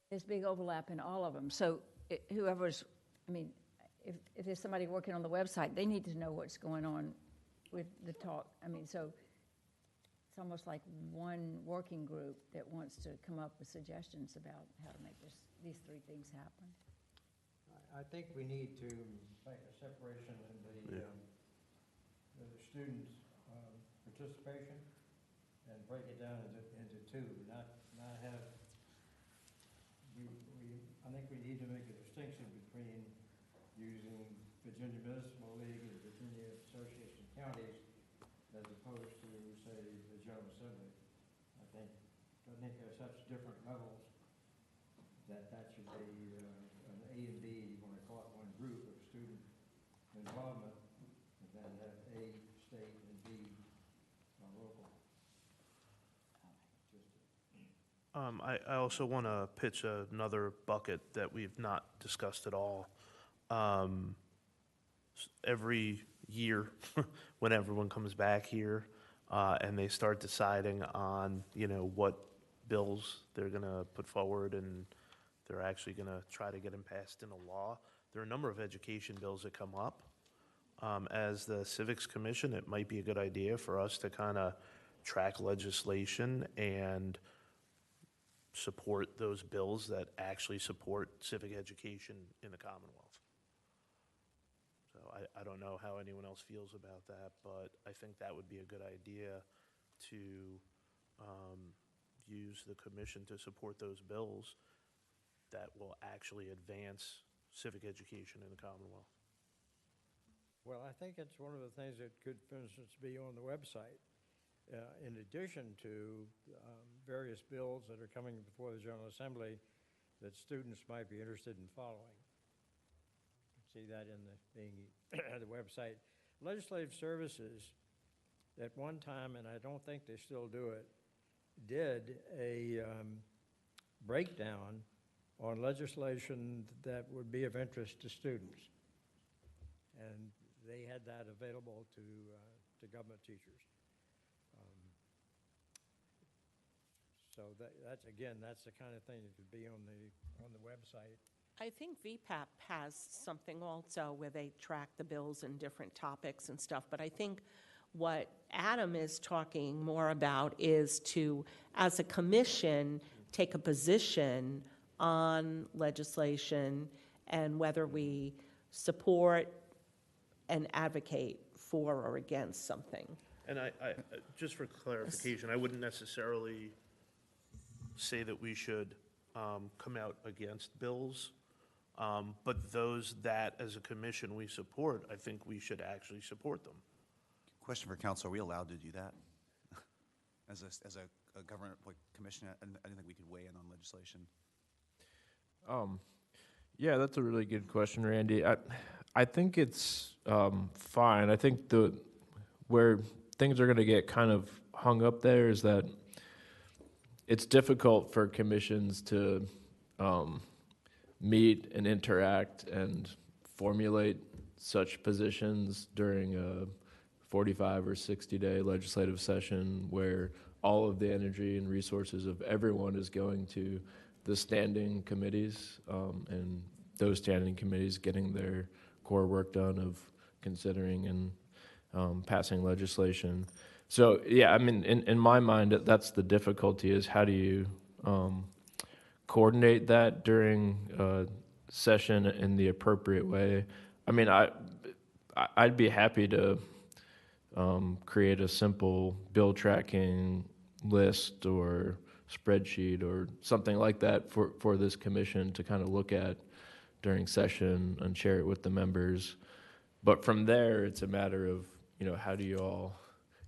There's big overlap in all of them. So if there's somebody working on the website, they need to know what's going on with the talk. So it's almost like one working group that wants to come up with suggestions about how to make these 3 things happen. I think we need to make a separation in the student participation and break it down into 2, not have, I think we need to make a distinction between using Virginia Municipal League and Virginia Association of Counties as opposed to, say, the General Assembly. I think they're such different levels that should be an A and B, you want to call it one group of student involvement, and then have A state and B local. I also want to pitch another bucket that we've not discussed at all. Every year, when everyone comes back here and they start deciding on, what bills they're going to put forward and they're actually going to try to get them passed into law, there are a number of education bills that come up. As the Civics Commission, it might be a good idea for us to kind of track legislation and support those bills that actually support civic education in the Commonwealth. So I don't know how anyone else feels about that, but I think that would be a good idea to use the commission to support those bills that will actually advance civic education in the Commonwealth. Well, I think it's one of the things that could, for instance, be on the website, in addition to various bills that are coming before the General Assembly that students might be interested in following. See that in the website. Legislative Services, at one time, and I don't think they still do it, did a breakdown on legislation that would be of interest to students. And they had that available to government teachers. So that's the kind of thing that could be on the website. I think VPAP has something also where they track the bills and different topics and stuff, but I think what Adam is talking more about is to, as a commission, take a position on legislation and whether we support and advocate for or against something. And I just for clarification, I wouldn't necessarily say that we should come out against bills, but those that, as a commission, we support, I think we should actually support them. Question for council, are we allowed to do that? As a government commission, I didn't think we could weigh in on legislation. Yeah, that's a really good question, Randy. I think it's fine. I think where things are going to get kind of hung up there is that it's difficult for commissions to meet and interact and formulate such positions during a 45 or 60-day legislative session where all of the energy and resources of everyone is going to the standing committees, and those standing committees getting their core work done of considering and passing legislation. So, yeah, I mean, in my mind, that's the difficulty is how do you coordinate that during a session in the appropriate way. I mean, I'd be happy to create a simple bill tracking list or spreadsheet or something like that for this commission to kind of look at during session and share it with the members. But from there, it's a matter of, how do you all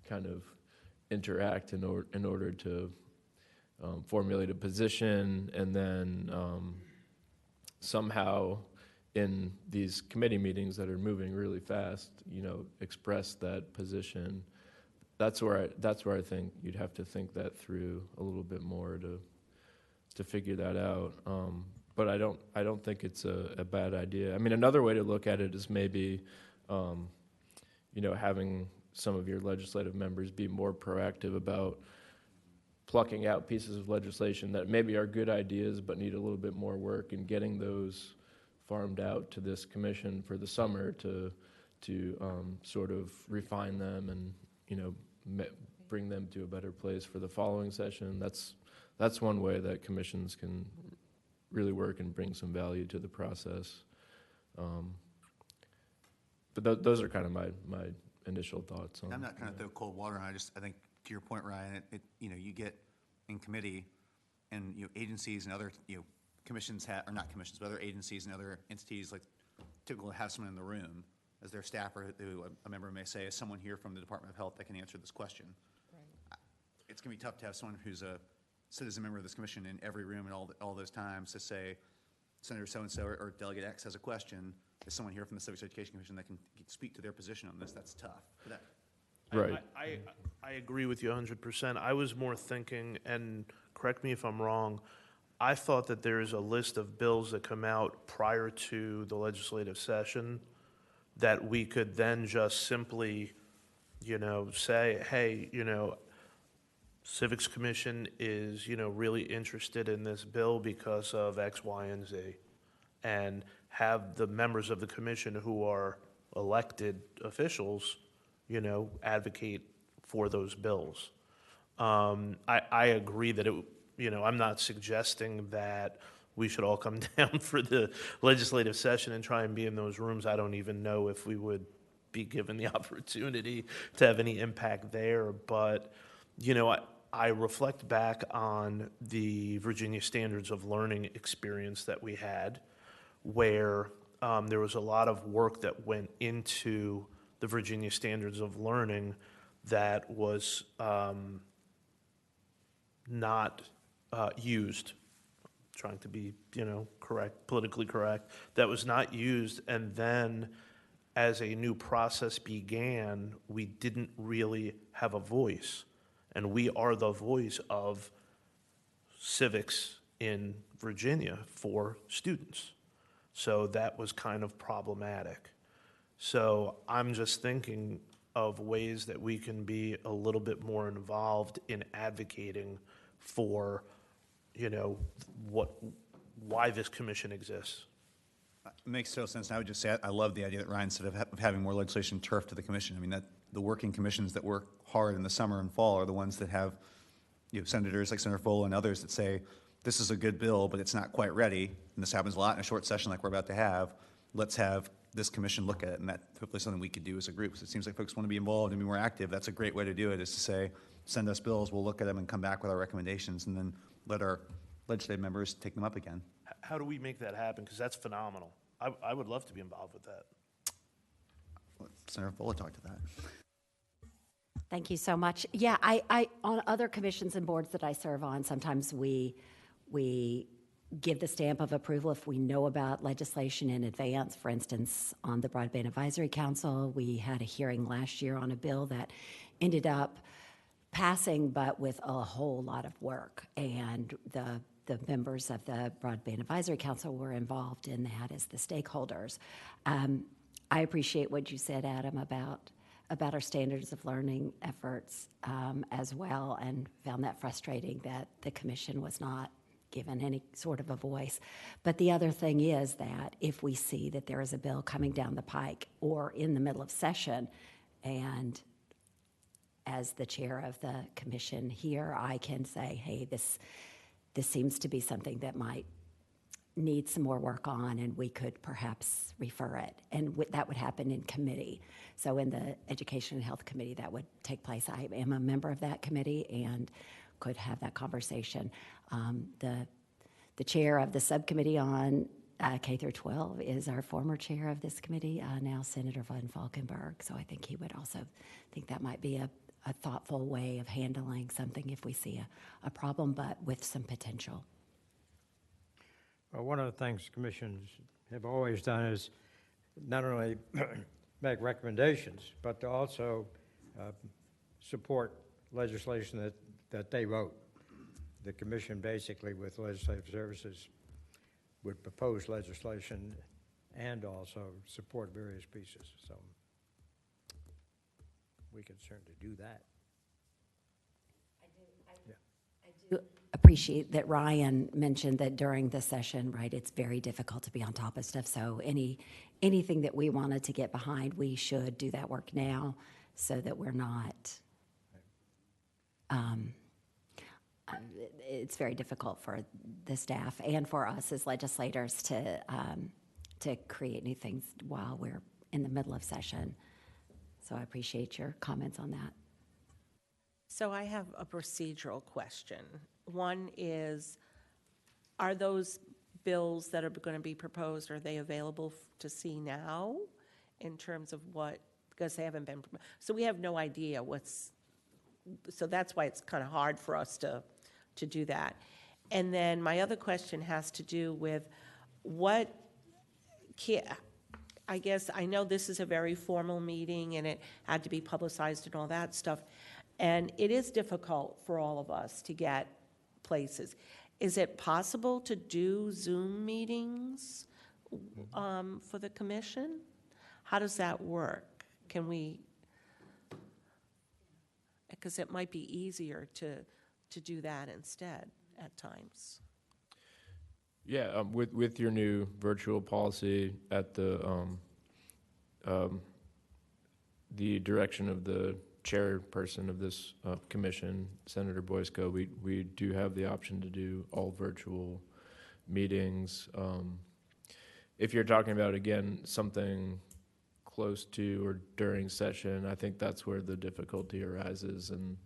kind of interact in order to formulate a position and then somehow in these committee meetings that are moving really fast, express that position. That's where I think you'd have to think that through a little bit more to figure that out. But I don't think it's a bad idea. I mean, another way to look at it is maybe, having some of your legislative members be more proactive about plucking out pieces of legislation that maybe are good ideas but need a little bit more work and getting those farmed out to this commission for the summer to sort of refine them and, bring them to a better place for the following session. That's one way that commissions can really work and bring some value to the process. But those are kind of my initial thoughts on. I'm not trying to throw cold water on. I think to your point, Ryan, you get in committee, and agencies and other commissions or not commissions, but other agencies and other entities typically have someone in the room as their staffer who a member may say, is someone here from the Department of Health that can answer this question? Right. It's going to be tough to have someone who's a citizen member of this commission in every room and all those times to say, Senator so-and-so or Delegate X has a question. Is someone here from the Civic Education Commission that can speak to their position on this? That's tough. Right. I agree with you 100%. I was more thinking, and correct me if I'm wrong, I thought that there's a list of bills that come out prior to the legislative session that we could then just simply, say, hey, Civics Commission is, really interested in this bill because of X, Y, and Z, and have the members of the commission who are elected officials, advocate for those bills. I agree that I'm not suggesting that we should all come down for the legislative session and try and be in those rooms. I don't even know if we would be given the opportunity to have any impact there. But, I reflect back on the Virginia Standards of Learning experience that we had, where there was a lot of work that went into the Virginia Standards of Learning that was not used, trying to be, correct, politically correct, that was not used. And then as a new process began, we didn't really have a voice. And we are the voice of civics in Virginia for students. So that was kind of problematic. So I'm just thinking of ways that we can be a little bit more involved in advocating for, you know, why this commission exists. It makes total sense. And I would just say, I love the idea that Ryan said of having more legislation turfed to the commission. I mean, that the working commissions that work hard in the summer and fall are the ones that have, you know, senators like Senator Full and others that say, this is a good bill, but it's not quite ready. And this happens a lot in a short session like we're about to have. Let's have this commission look at it, and that hopefully something we could do as a group. So it seems like folks want to be involved and be more active. That's a great way to do it, is to say, send us bills, we'll look at them and come back with our recommendations, and then let our legislative members take them up again. How do we make that happen? Because that's phenomenal. I would love to be involved with that. Let Senator Fuller talk to that. Thank you so much. Yeah, I on other commissions and boards that I serve on, sometimes we give the stamp of approval if we know about legislation in advance. For instance, on the Broadband Advisory Council, we had a hearing last year on a bill that ended up passing, but with a whole lot of work. And the members of the Broadband Advisory Council were involved in that as the stakeholders. I appreciate what you said, Adam, about our standards of learning efforts as well, and found that frustrating that the commission was not given any sort of a voice. But the other thing is that if we see that there is a bill coming down the pike or in the middle of session, and as the chair of the commission here, I can say, hey, this seems to be something that might need some more work on, and we could perhaps refer it. And that would happen in committee. So in the Education and Health Committee, that would take place. I am a member of that committee and could have that conversation. The chair of the subcommittee on K through 12 is our former chair of this committee, now Senator Von Falkenberg. So I think he would also think that might be a thoughtful way of handling something if we see a problem, but with some potential. Well, one of the things commissions have always done is not only make recommendations, but to also support legislation that they wrote. The commission basically, with legislative services, would propose legislation and also support various pieces. So we can certainly do that. I do appreciate that Ryan mentioned that during the session, right, it's very difficult to be on top of stuff. So anything that we wanted to get behind, we should do that work now so that we're not, it's very difficult for the staff and for us as legislators to create new things while we're in the middle of session. So I appreciate your comments on that. So I have a procedural question. One is, are those bills that are going to be proposed, are they available to see now in terms of what, because they haven't been, so we have no idea what's, so that's why it's kind of hard for us to do that. And then my other question has to do with what, I guess, I know this is a very formal meeting and it had to be publicized and all that stuff. And it is difficult for all of us to get places. Is it possible to do Zoom meetings for the commission? How does that work? Can we, because it might be easier to do that instead at times. Yeah, with your new virtual policy at the direction of the chairperson of this commission, Senator Boysko, we do have the option to do all virtual meetings. If you're talking about, again, something close to or during session, I think that's where the difficulty arises. And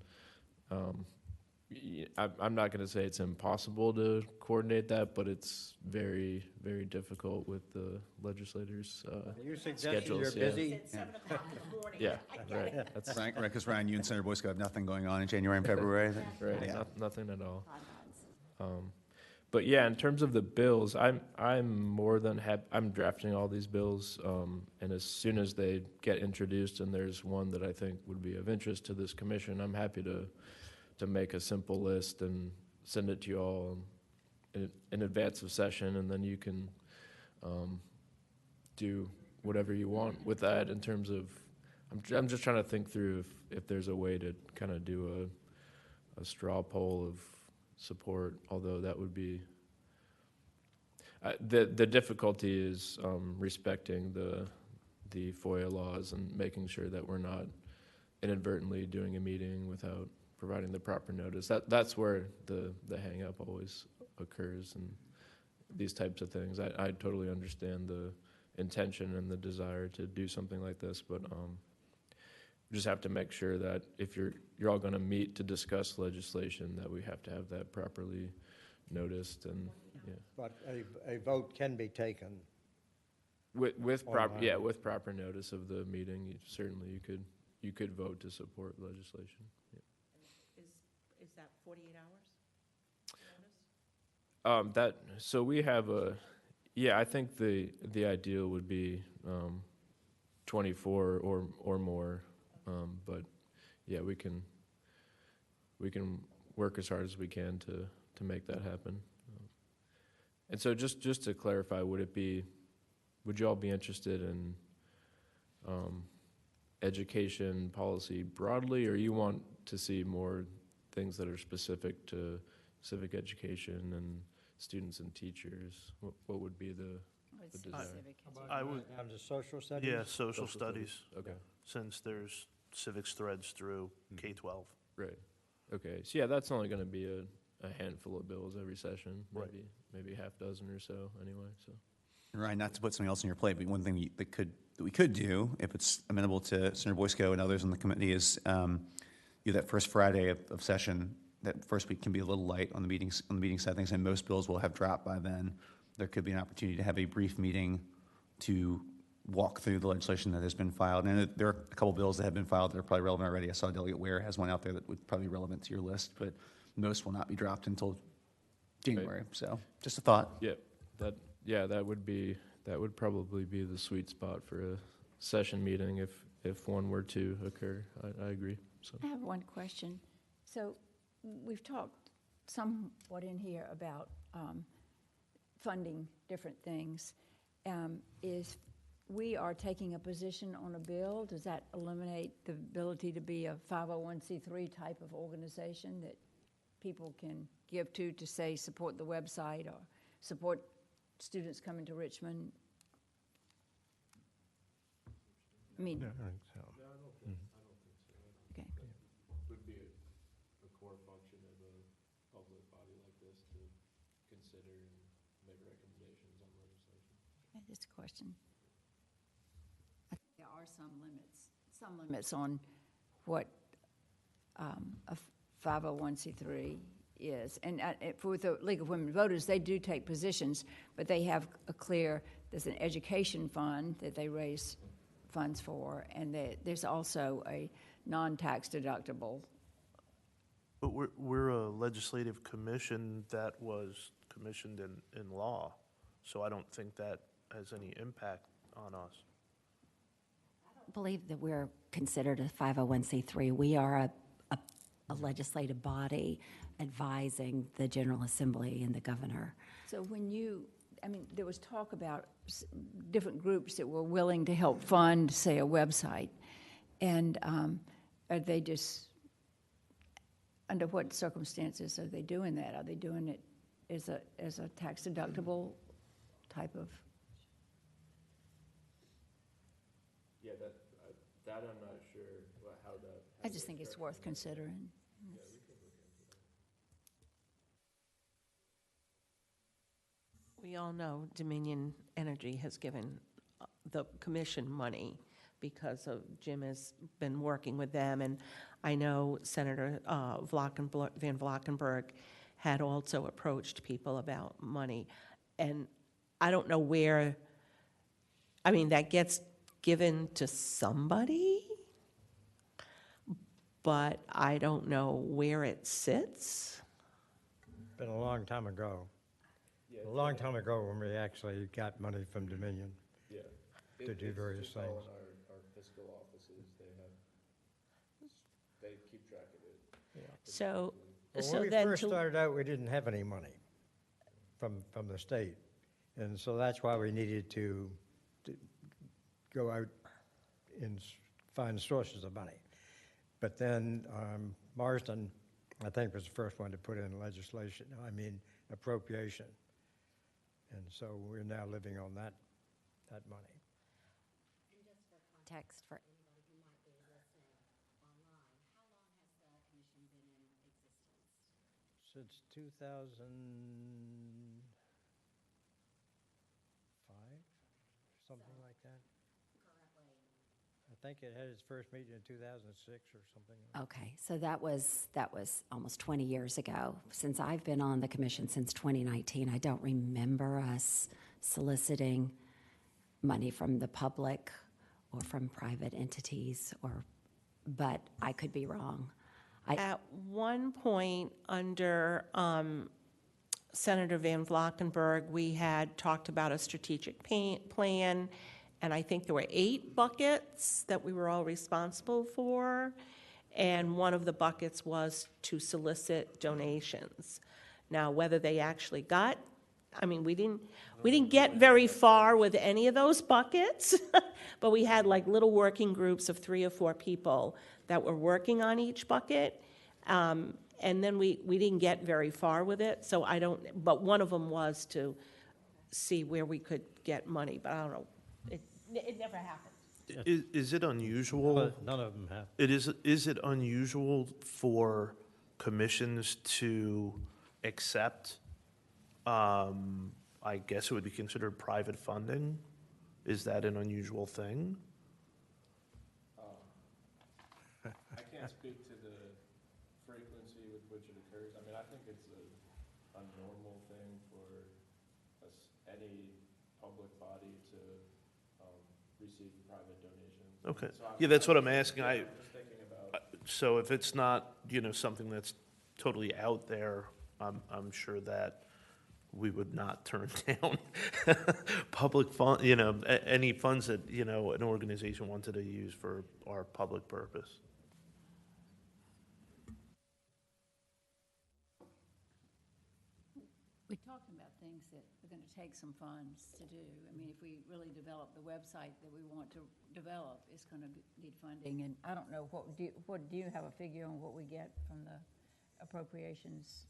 I'm not going to say it's impossible to coordinate that, but it's very, very difficult with the legislators' You suggesting you're schedules. Yeah. busy? It's 7 o'clock in the morning. Yeah, right. That's Right, because Ryan, you and Senator Boysko have nothing going on in January and February. right. Yeah. Nothing at all. But yeah, in terms of the bills, I'm more than happy. I'm drafting all these bills, and as soon as they get introduced, and there's one that I think would be of interest to this commission, I'm happy to make a simple list and send it to you all in advance of session, and then you can do whatever you want with that in terms of, I'm just trying to think through if there's a way to kind of do a straw poll of support, although that would be, the difficulty is respecting the FOIA laws and making sure that we're not inadvertently doing a meeting without providing the proper notice. That's where the hang up always occurs and these types of things. I totally understand the intention and the desire to do something like this, but we just have to make sure that if you're all going to meet to discuss legislation, that we have to have that properly noticed and, yeah. But a vote can be taken. With proper, Online. yeah, with proper notice of the meeting, certainly you could vote to support legislation. Yeah. Is that 48 hours? So we have yeah, I think the ideal would be 24 or more, but yeah, we can work as hard as we can to make that happen. And so just to clarify, would you all be interested in education policy broadly, or you want to see more things that are specific to civic education and students and teachers? What would be the desire? I would, On the social studies? yeah, social studies, Okay, since there's civics threads through K-12. right. Okay, so yeah, that's only going to be a handful of bills every session, Right. maybe half dozen or so anyway, so. Ryan, not to put something else on your plate, but one thing that we could do, if it's amenable to Senator Boysko and others on the committee, is that first Friday of session. That first week can be a little light on the meeting side of things, and most bills will have dropped by then. There could be an opportunity to have a brief meeting to walk through the legislation that has been filed. And there are a couple bills that have been filed that are probably relevant already. I saw Delegate Ware has one out there that would probably be relevant to your list, but most will not be dropped until January. Right. So just a thought. Yeah, that would probably be the sweet spot for a session meeting if one were to occur. I agree, so. I have one question. So we've talked somewhat in here about funding different things. Is we are taking a position on a bill, does that eliminate the ability to be a 501c3 type of organization that people can give to say support the website or support students coming to Richmond? I mean, No, I think so. okay. Would be a core function of a public body like this to consider and make recommendations on legislation. Just a question. I think there are some limits on what a 501c3 is. And for the League of Women Voters, they do take positions, but they have there's an education fund that they raise funds for, and there's also a non-tax deductible. But we're a legislative commission that was commissioned in law, so I don't think that has any impact on us. I don't believe that we're considered a 501c3. We are a legislative body advising the General Assembly and the governor. So there was talk about different groups that were willing to help fund, say, a website. And are they just, under what circumstances are they doing that? Are they doing it as a tax deductible type of? Yeah, that I'm not sure how that. I just think it's worth considering. We all know Dominion Energy has given the commission money because Jim has been working with them, and I know Senator Van Valkenburg had also approached people about money, and I don't know where, that gets given to somebody, but I don't know where it sits. Been a long time ago. A long time ago when we actually got money from Dominion. Yeah. To do various It's all things. in our fiscal offices, they keep track of it. So, Well, so when we then first to, started out, we didn't have any money from the state. And so that's why we needed to go out and find sources of money. But then Marsden, I think, was the first one to put in legislation, appropriation. And so we're now living on that money. Text for, Anybody who might be listening online, how long has the commission been in existence? Since 2005, something like that. I think it had its first meeting in 2006 or something. okay, so that was almost 20 years ago. Since I've been on the commission since 2019, I don't remember us soliciting money from the public or from private entities, but I could be wrong. At one point, under Senator Van Valkenburg, we had talked about a strategic plan, and I think there were 8 buckets that we were all responsible for, and one of the buckets was to solicit donations. Now, whether they actually got, we didn't get very far with any of those buckets, but we had like little working groups of 3 or 4 people that were working on each bucket. And then we didn't get very far with it, so but one of them was to see where we could get money, but I don't know. It never happened. Is it unusual? None of them have. Is it unusual for commissions to accept, I guess it would be considered private funding? Is that an unusual thing? I can't speak to the frequency with which it occurs. I think it's a normal thing for any public body to receive private donations. Okay. So Yeah, that's what I'm asking. I'm just thinking about. So if it's not, something that's totally out there, I'm sure that we would not turn down public fund, any funds that, an organization wanted to use for our public purpose. We talked about things that are going to take some funds to do. If we really develop the website that we want to develop, it's going to need funding. And I don't know, do you have a figure on what we get from the appropriations?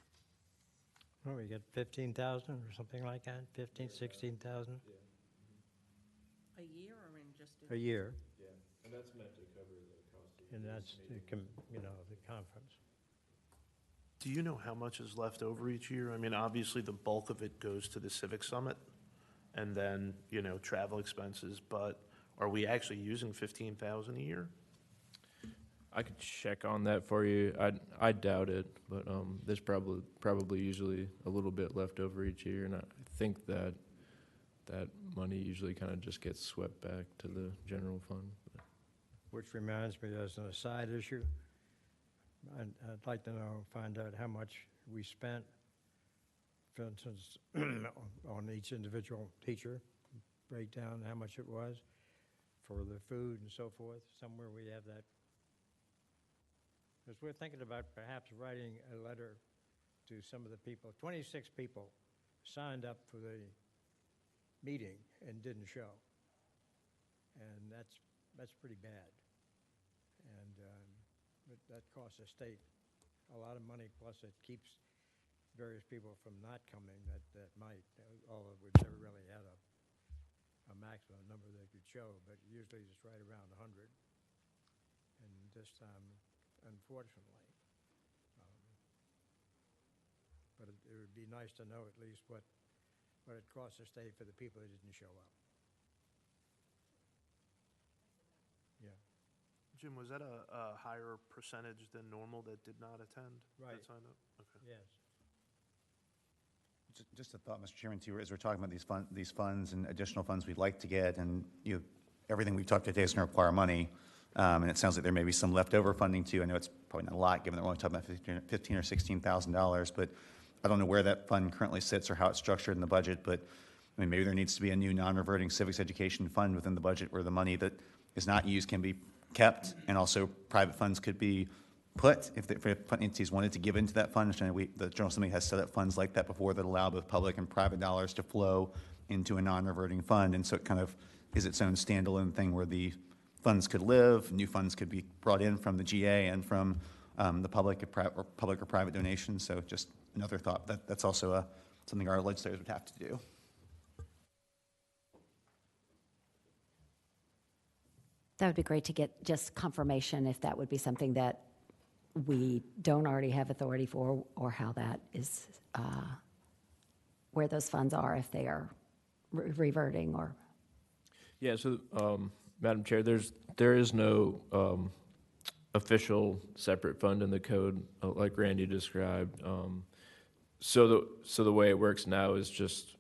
Well, we get 15,000 or something like that, 15, 16,000 A year or in just a year, Yeah, and that's meant to cover the cost of. and that's the conference. Do you know how much is left over each year? Obviously, the bulk of it goes to the Civic Summit, and then, travel expenses, but are we actually using 15,000 a year? I could check on that for you. I doubt it, but there's probably usually a little bit left over each year, and I think that money usually kind of just gets swept back to the general fund. Which reminds me, as an aside issue, I'd like to find out how much we spent, for instance, on each individual teacher, break down how much it was for the food and so forth. Somewhere we have that. Because we're thinking about perhaps writing a letter to some of the people. 26 people signed up for the meeting and didn't show. And that's pretty bad. And that costs the state a lot of money, plus it keeps various people from not coming that might, although we've never really had a maximum number they could show, but usually it's right around 100. And this time, unfortunately. But it would be nice to know at least what it costs the state for the people that didn't show up. Yeah. Jim, was that a higher percentage than normal that did not attend? Right. That signed up? Okay. Yes. Just a thought, Mr. Chairman, too, as we're talking about these funds and additional funds we'd like to get, and everything we've talked today is going to require money, and it sounds like there may be some leftover funding too. I know it's probably not a lot, given that we're only talking about $15,000 or $16,000, but I don't know where that fund currently sits or how it's structured in the budget. But maybe there needs to be a new non-reverting civics education fund within the budget where the money that is not used can be kept, and also private funds could be put if entities wanted to give into that fund. The General Assembly has set up funds like that before that allow both public and private dollars to flow into a non-reverting fund, and so it kind of is its own standalone thing where the funds could live, new funds could be brought in from the GA and from the public or private donations. So just another thought, that's also something our legislators would have to do. That would be great to get just confirmation if that would be something that we don't already have authority for, or how that is, where those funds are, if they are reverting or. Yeah, so, Madam Chair, there is no official separate fund in the code, like Randy described. So the way it works now is just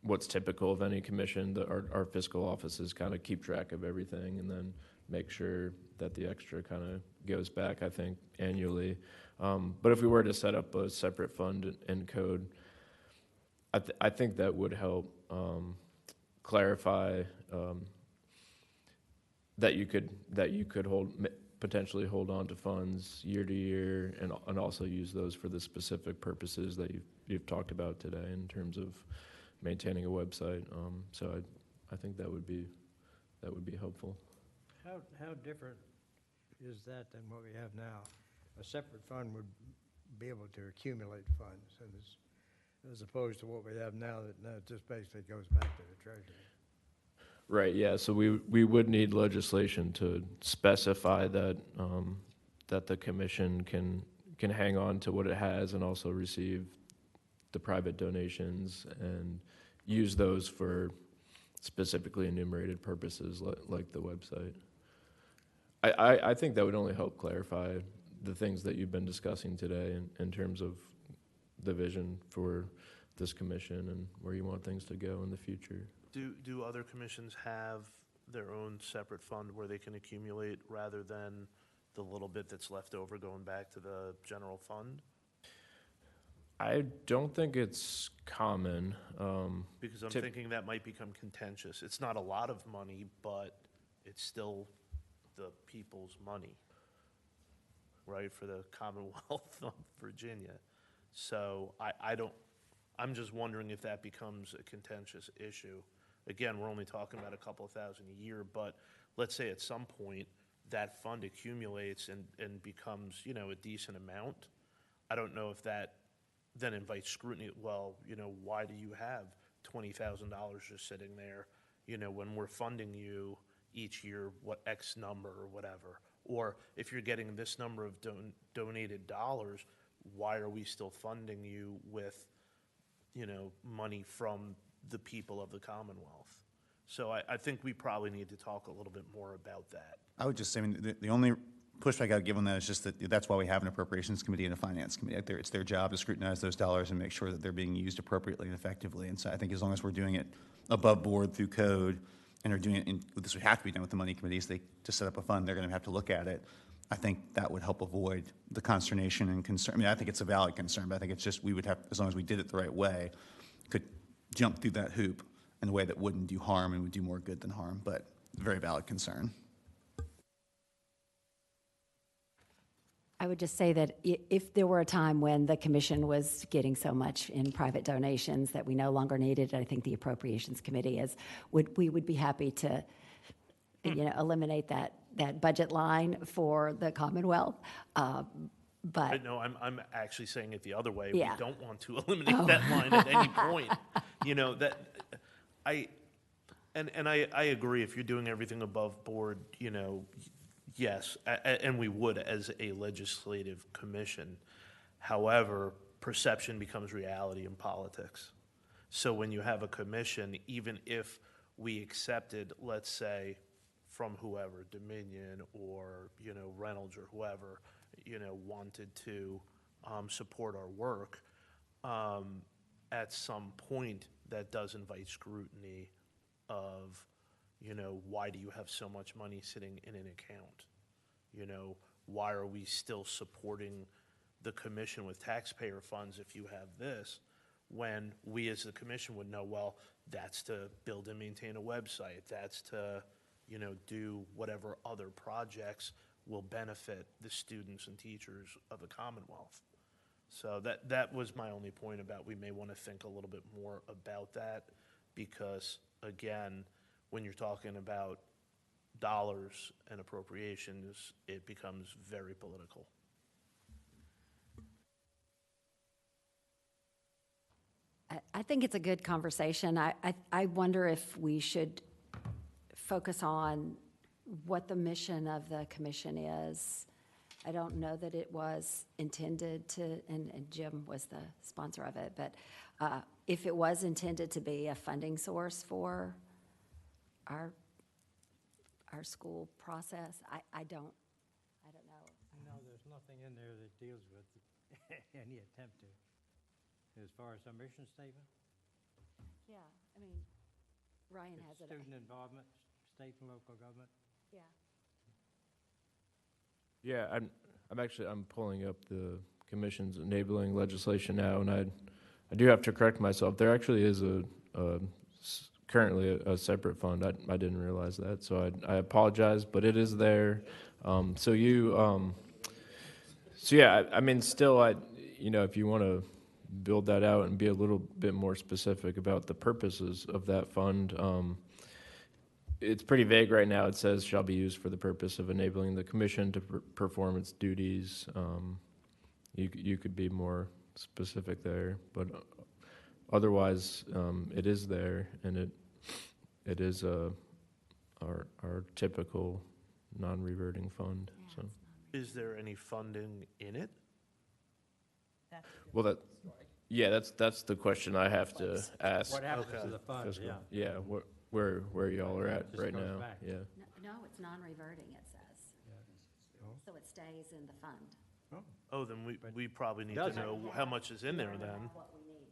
what's typical of any commission. Our fiscal offices kind of keep track of everything and then make sure that the extra kind of goes back, I think, annually. But if we were to set up a separate fund in code, I think that would help clarify that you could potentially hold on to funds year to year and also use those for the specific purposes that you've talked about today in terms of maintaining a website. So I think that would be helpful. How different is that than what we have now? A separate fund would be able to accumulate funds, and as opposed to what we have now, that now it just basically goes back to the treasury. Right, yeah, so we would need legislation to specify that, that the commission can hang on to what it has and also receive the private donations and use those for specifically enumerated purposes like the website. I think that would only help clarify the things that you've been discussing today in terms of the vision for this commission and where you want things to go in the future. Do other commissions have their own separate fund where they can accumulate rather than the little bit that's left over going back to the general fund? I don't think it's common. Because I'm thinking that might become contentious. It's not a lot of money, but it's still the people's money, right, for the Commonwealth of Virginia. So I'm just wondering if that becomes a contentious issue. Again, we're only talking about a couple of thousand a year, but let's say at some point that fund accumulates and becomes, a decent amount. I don't know if that then invites scrutiny. Well, why do you have $20,000 just sitting there, when we're funding you each year, what X number or whatever? Or if you're getting this number of donated dollars, why are we still funding you with, money from the people of the Commonwealth? So I think we probably need to talk a little bit more about that. I would just say, the only pushback I would give on that is just that that's why we have an appropriations committee and a finance committee. It's their job to scrutinize those dollars and make sure that they're being used appropriately and effectively. And so I think as long as we're doing it above board through code and are doing it, this would have to be done with the money committees. To set up a fund, they're going to have to look at it. I think that would help avoid the consternation and concern. I mean, I think it's a valid concern, but I think it's just we would have, as long as we did it the right way, could jump through that hoop in a way that wouldn't do harm and would do more good than harm, but very valid concern. I would just say that if there were a time when the commission was getting so much in private donations that we no longer needed, I think the Appropriations Committee we would be happy to, eliminate that budget line for the Commonwealth. But no, I'm actually saying it the other way. Yeah. We don't want to eliminate that line at any point. I agree. If you're doing everything above board, yes, and we would as a legislative commission. However, perception becomes reality in politics. So when you have a commission, even if we accepted, let's say, from whoever, Dominion or, Reynolds or whoever, wanted to support our work, at some point that does invite scrutiny of, why do you have so much money sitting in an account? Why are we still supporting the commission with taxpayer funds if you have this, when we as the commission would know, well, that's to build and maintain a website, that's to, do whatever other projects will benefit the students and teachers of the Commonwealth. So that was my only point about we may want to think a little bit more about that because, again, when you're talking about dollars and appropriations, it becomes very political. I think it's a good conversation. I wonder if we should focus on what the mission of the commission is. I don't know that it was intended to, and Jim was the sponsor of it, but if it was intended to be a funding source for our school process, I don't know. No, there's nothing in there that deals with any attempt to, as far as our mission statement, Yeah, I mean, Ryan has it. student involvement, state and local government. Yeah. Yeah, I'm pulling up the commission's enabling legislation now, and I do have to correct myself. There actually is currently a separate fund. I didn't realize that, so I apologize, but it is there. So yeah, I mean, still, if you want to build that out and be a little bit more specific about the purposes of that fund, it's pretty vague right now. It says shall be used for the purpose of enabling the commission to perform its duties. You could be more specific there, but otherwise, it is there, and it is our typical non-reverting fund. So, Is there any funding in it? well, that's the question I have to ask. What happens Okay. to the fund, Fiscal. yeah. Yeah, where y'all are at Just right goes now. back. Yeah. No, it's non-reverting, it says. So it stays in the fund. Oh, then we probably need to Doesn't. know how much is in there then. What we need.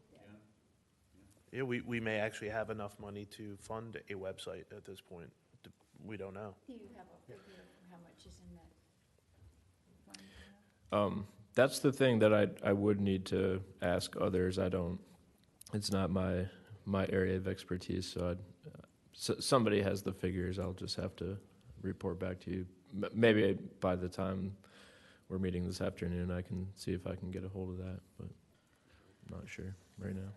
Yeah, we may actually have enough money to fund a website at this point. We don't know. Do you have a figure of how much is in that fund? That's the thing that I would need to ask others. It's not my area of expertise, so somebody has the figures. I'll just have to report back to you. Maybe by the time we're meeting this afternoon, I can see if I can get a hold of that, but I'm not sure right now.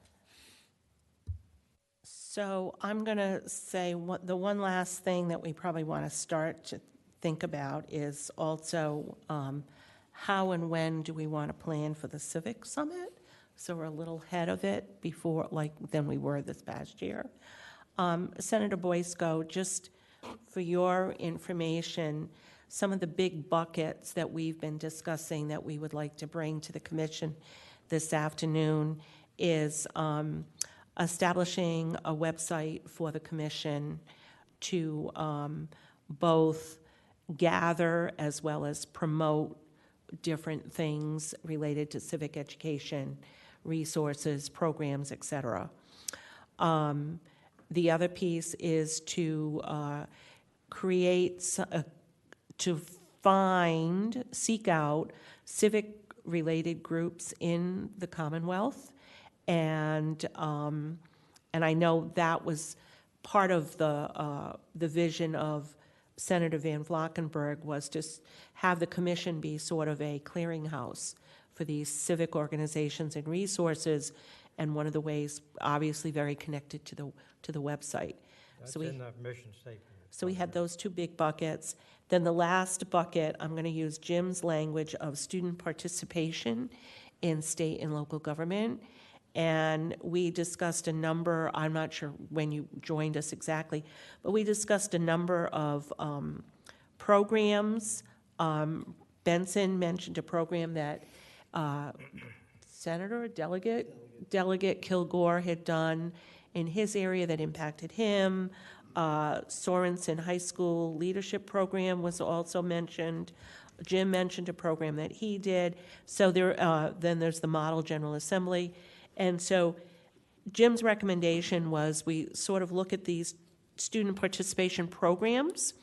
So I'm going to say the one last thing that we probably want to start to think about is also how and when do we want to plan for the Civic Summit? So we're a little ahead of it than we were this past year. Senator Boysko, just for your information, some of the big buckets that we've been discussing that we would like to bring to the commission this afternoon is establishing a website for the commission to both gather as well as promote different things related to civic education, resources, programs, et cetera. The other piece is to seek out civic-related groups in the Commonwealth. And I know that was part of the vision of Senator Van Valkenburg, was to have the commission be sort of a clearinghouse for these civic organizations and resources, and one of the ways, obviously, very connected to the website. That's So we- in the mission statement. So we had those two big buckets. Then the last bucket, I'm going to use Jim's language of student participation in state and local government. And we discussed a number, I'm not sure when you joined us exactly, but we discussed a number of programs. Benson mentioned a program that Senator, Delegate Kilgore had done in his area that impacted him. Sorensen High School Leadership Program was also mentioned. Jim mentioned a program that he did. So then there's the Model General Assembly. And so Jim's recommendation was we sort of look at these student participation programs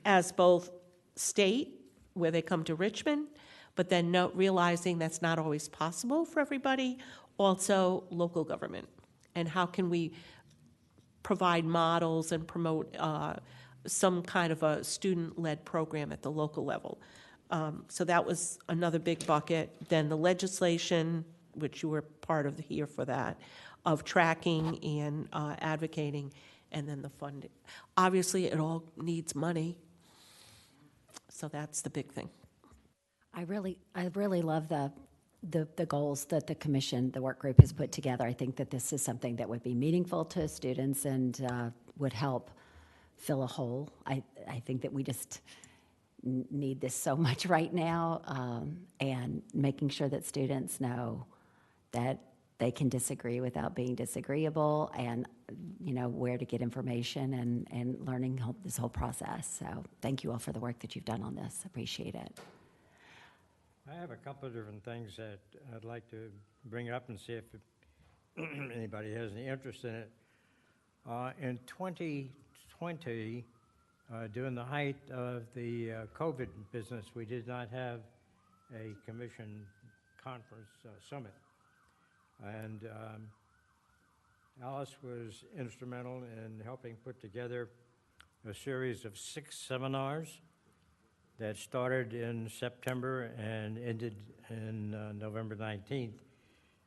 as both state, where they come to Richmond, but then realizing that's not always possible for everybody, also local government. And how can we provide models and promote some kind of a student-led program at the local level. So that was another big bucket. Then the legislation, which you were part of here for that, of tracking and advocating. and then the funding. Obviously, it all needs money, so that's the big thing. I really love the goals that the commission, the work group has put together. I think that this is something that would be meaningful to students and would help fill a hole. I think that we just need this so much right now, and making sure that students know that they can disagree without being disagreeable, and where to get information, and learning this whole process. So thank you all for the work that you've done on this. Appreciate it. I have a couple of different things that I'd like to bring up and see if anybody has any interest in it. In 2020, during the height of the COVID business, we did not have a commission conference summit. And Alice was instrumental in helping put together a series of 6 seminars that started in September and ended in November 19th.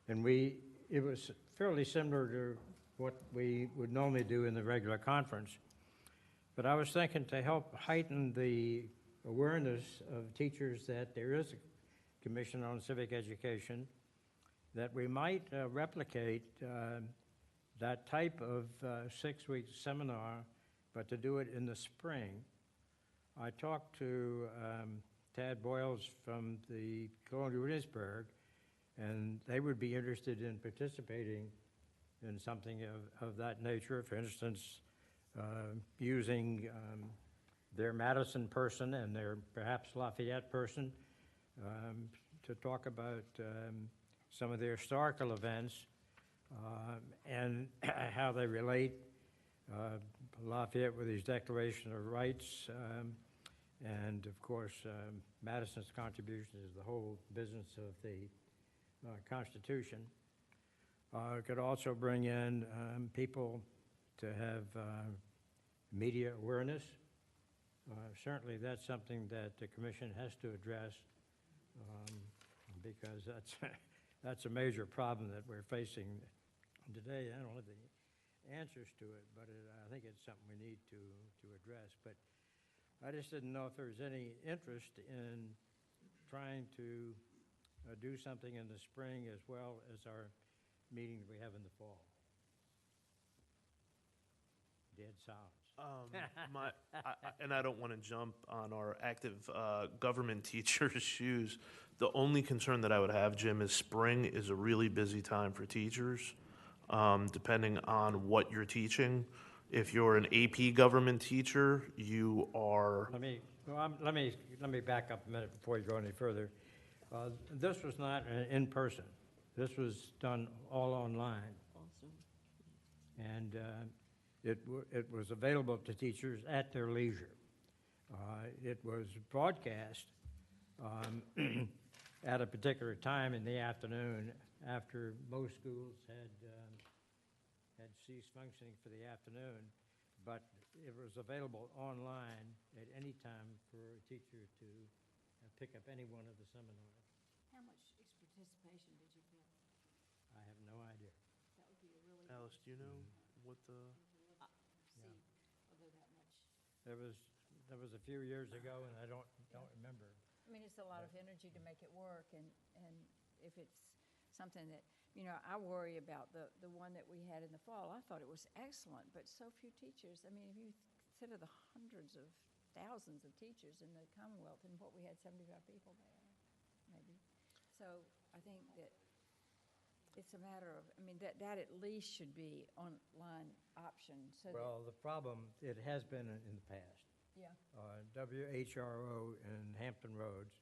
And it was fairly similar to what we would normally do in the regular conference. But I was thinking, to help heighten the awareness of teachers that there is a Commission on Civic Education, that we might replicate that type of 6-week seminar, but to do it in the spring. I talked to Tad Boyles from the Colonial Williamsburg, and they would be interested in participating in something of that nature. For instance, using their Madison person and their perhaps Lafayette person to talk about some of their historical events and how they relate. Lafayette with his Declaration of Rights, and of course Madison's contribution is the whole business of the Constitution. Could also bring in people to have media awareness. Certainly that's something that the Commission has to address, because that's a major problem that we're facing today. I don't have the answers to it, but I think it's something we need to address. But I just didn't know if there was any interest in trying to do something in the spring as well as our meeting we have in the fall. Dead silence. And I don't want to jump on our active government teachers' shoes. The only concern that I would have, Jim, is spring is a really busy time for teachers, depending on what you're teaching. If you're an AP government teacher, you are. Let me back up a minute before you go any further. This was not in person. This was done all online. And it was available to teachers at their leisure. It was broadcast at a particular time in the afternoon after most schools had ceased functioning for the afternoon, but it was available online at any time for a teacher to pick up any one of the seminars. How much participation did you get? I have no idea. That would be a really Alice, do you know what the? see, although that much. There was a few years ago, and I don't remember. I mean, it's a lot of energy to make it work, and if it's something that, I worry about the one that we had in the fall. I thought it was excellent, but so few teachers. I mean, if you consider the hundreds of thousands of teachers in the Commonwealth, and what we had 75 people there, maybe. So I think that it's a matter of, that at least should be online option. So Well, the problem, it has been in the past. yeah. WHRO in Hampton Roads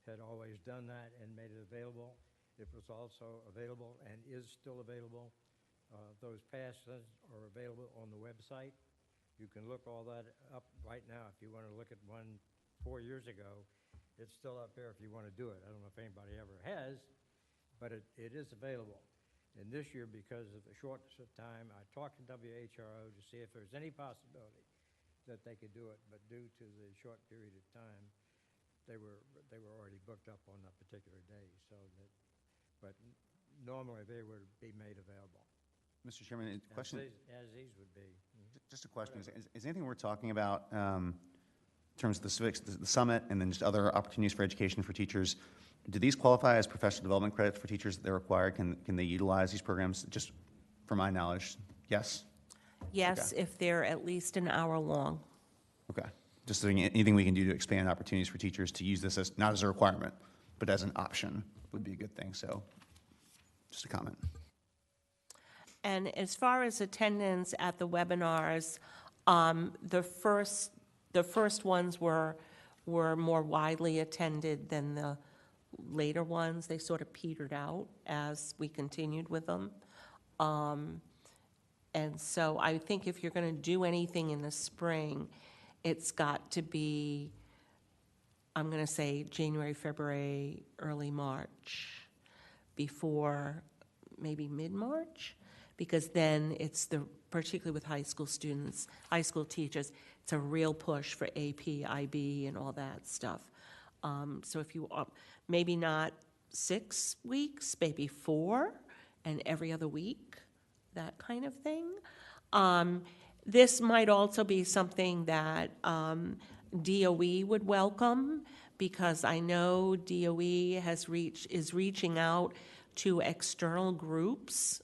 had always done that and made it available. It was also available and is still available. Those passes are available on the website. You can look all that up right now if you want to look at one 4 years ago. It's still up there if you want to do it. I don't know if anybody ever has, but it is available. And this year, because of the shortness of time, I talked to WHRO to see if there's any possibility that they could do it, but due to the short period of time, they were already booked up on that particular day. But normally they would be made available. Mr. Chairman, a question, As these would be. just a question. Is anything we're talking about in terms of the civics, the summit, and then just other opportunities for education for teachers, do these qualify as professional development credits for teachers that they're required? Can they utilize these programs? Just from my knowledge, yes? Yes, if they're at least an hour long. Okay. Just anything we can do to expand opportunities for teachers to use this as, not as a requirement, but as an option would be a good thing. So just a comment. And as far as attendance at the webinars, the first ones were more widely attended than the later ones. They sort of petered out as we continued with them. And so I think if you're going to do anything in the spring, it's got to be, I'm going to say January, February, early March, before maybe mid-March, because then it's particularly with high school students, high school teachers, it's a real push for AP, IB, and all that stuff. So if you, maybe not 6 weeks, maybe 4, and every other week, that kind of thing. This might also be something that DOE would welcome, because I know DOE is reaching out to external groups,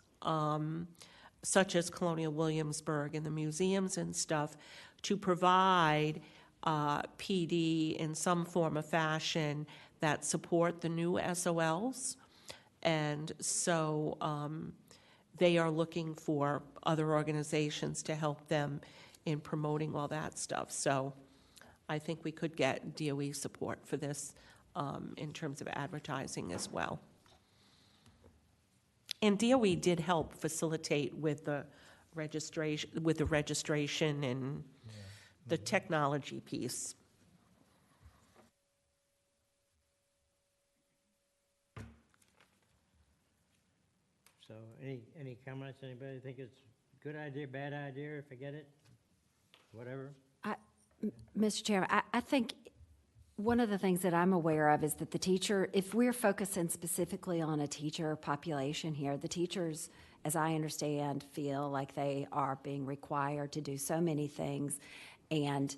such as Colonial Williamsburg and the museums and stuff, to provide PD in some form or fashion that support the new SOLs. And so they are looking for other organizations to help them in promoting all that stuff. So I think we could get DOE support for this in terms of advertising as well. And DOE did help facilitate with the registration and the technology piece. So any comments? Anybody think it's a good idea, bad idea, forget it, whatever? Mr. Chairman, I think one of the things that I'm aware of is that the teacher, if we're focusing specifically on a teacher population here, the teachers, as I understand, feel like they are being required to do so many things and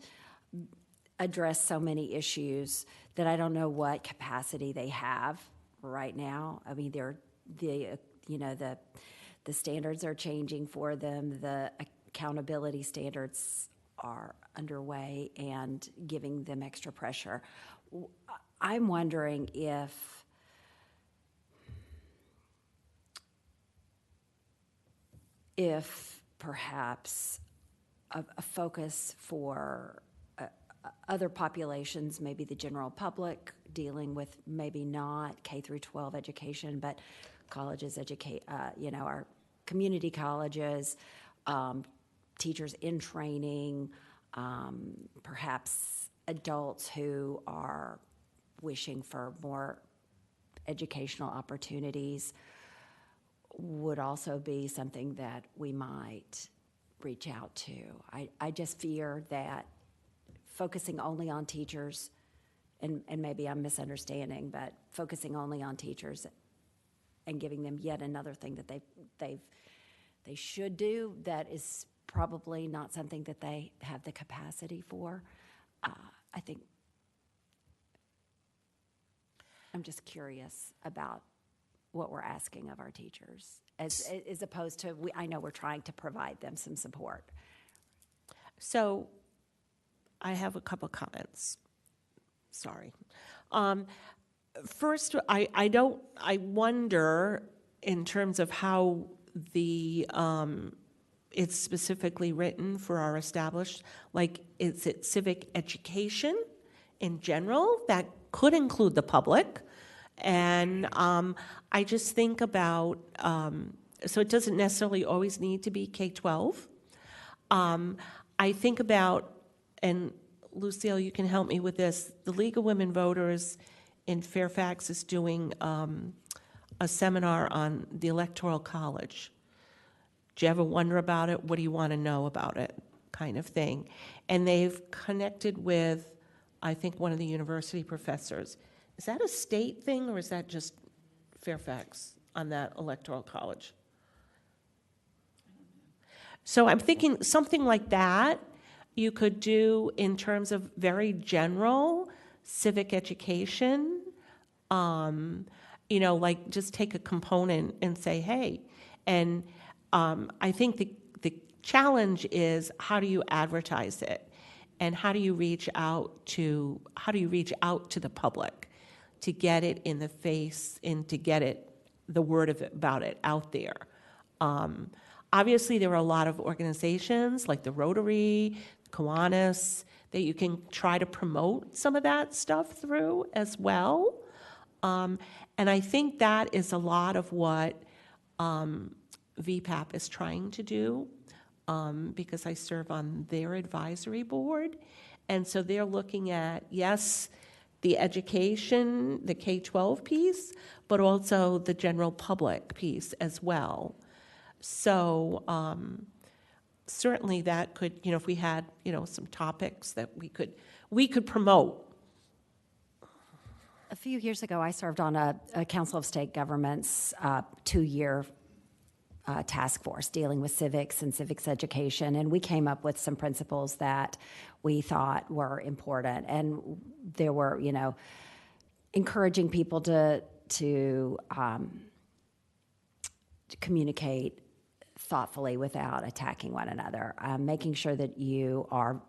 address so many issues that I don't know what capacity they have right now. I mean, the standards are changing for them. The accountability standards are underway and giving them extra pressure. I'm wondering if perhaps a focus for other populations, maybe the general public, dealing with maybe not K through 12 education, but colleges our community colleges, teachers in training, perhaps adults who are wishing for more educational opportunities would also be something that we might reach out to. I just fear that focusing only on teachers, and maybe I'm misunderstanding, but focusing only on teachers and giving them yet another thing that they should do that is probably not something that they have the capacity for. I think I'm just curious about what we're asking of our teachers, as opposed to I know we're trying to provide them some support. So I have a couple comments. Sorry. First, I wonder in terms of how it's specifically written for our established, like, is it civic education in general? That could include the public. And I just think about, so it doesn't necessarily always need to be K-12. I think about, and Lucille, you can help me with this, the League of Women Voters in Fairfax is doing a seminar on the Electoral College. Do you ever wonder about it? What do you want to know about it? Kind of thing. And they've connected with, I think, one of the university professors. Is that a state thing, or is that just Fairfax on that Electoral College? So I'm thinking something like that you could do in terms of very general civic education. Like just take a component and say, hey, and I think the challenge is how do you advertise it, and how do you reach out to the public to get it in the face and to get the word about it out there. Obviously, there are a lot of organizations like the Rotary, Kiwanis, that you can try to promote some of that stuff through as well. And I think that is a lot of what VPAP is trying to do, because I serve on their advisory board. And so they're looking at, yes, the education, the K-12 piece, but also the general public piece as well. So certainly that could, if we had, some topics that we could promote. A few years ago, I served on a Council of State Governments 2-year task force dealing with civics and civics education, and we came up with some principles that we thought were important. And there were, encouraging people to communicate thoughtfully without attacking one another, making sure that you are,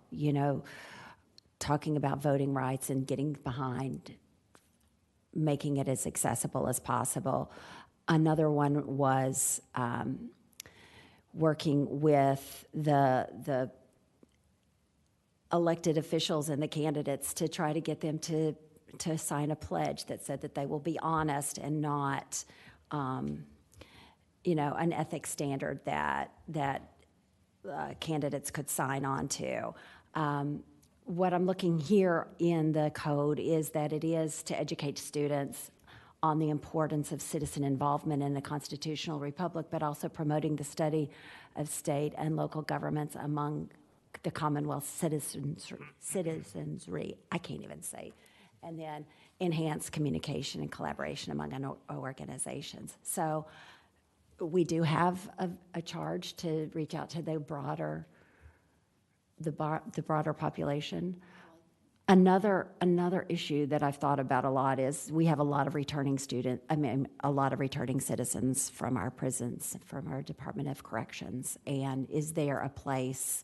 talking about voting rights and getting behind making it as accessible as possible. Another one was working with the elected officials and the candidates to try to get them to sign a pledge that said that they will be honest and not, an ethics standard that candidates could sign on to. What I'm looking here in the code is that it is to educate students on the importance of citizen involvement in the constitutional republic, but also promoting the study of state and local governments among the Commonwealth citizenry. I can't even say. And then enhance communication and collaboration among organizations. So we do have a charge to reach out to the broader population. Another issue that I've thought about a lot is we have a lot of returning citizens from our prisons, from our Department of Corrections, and is there a place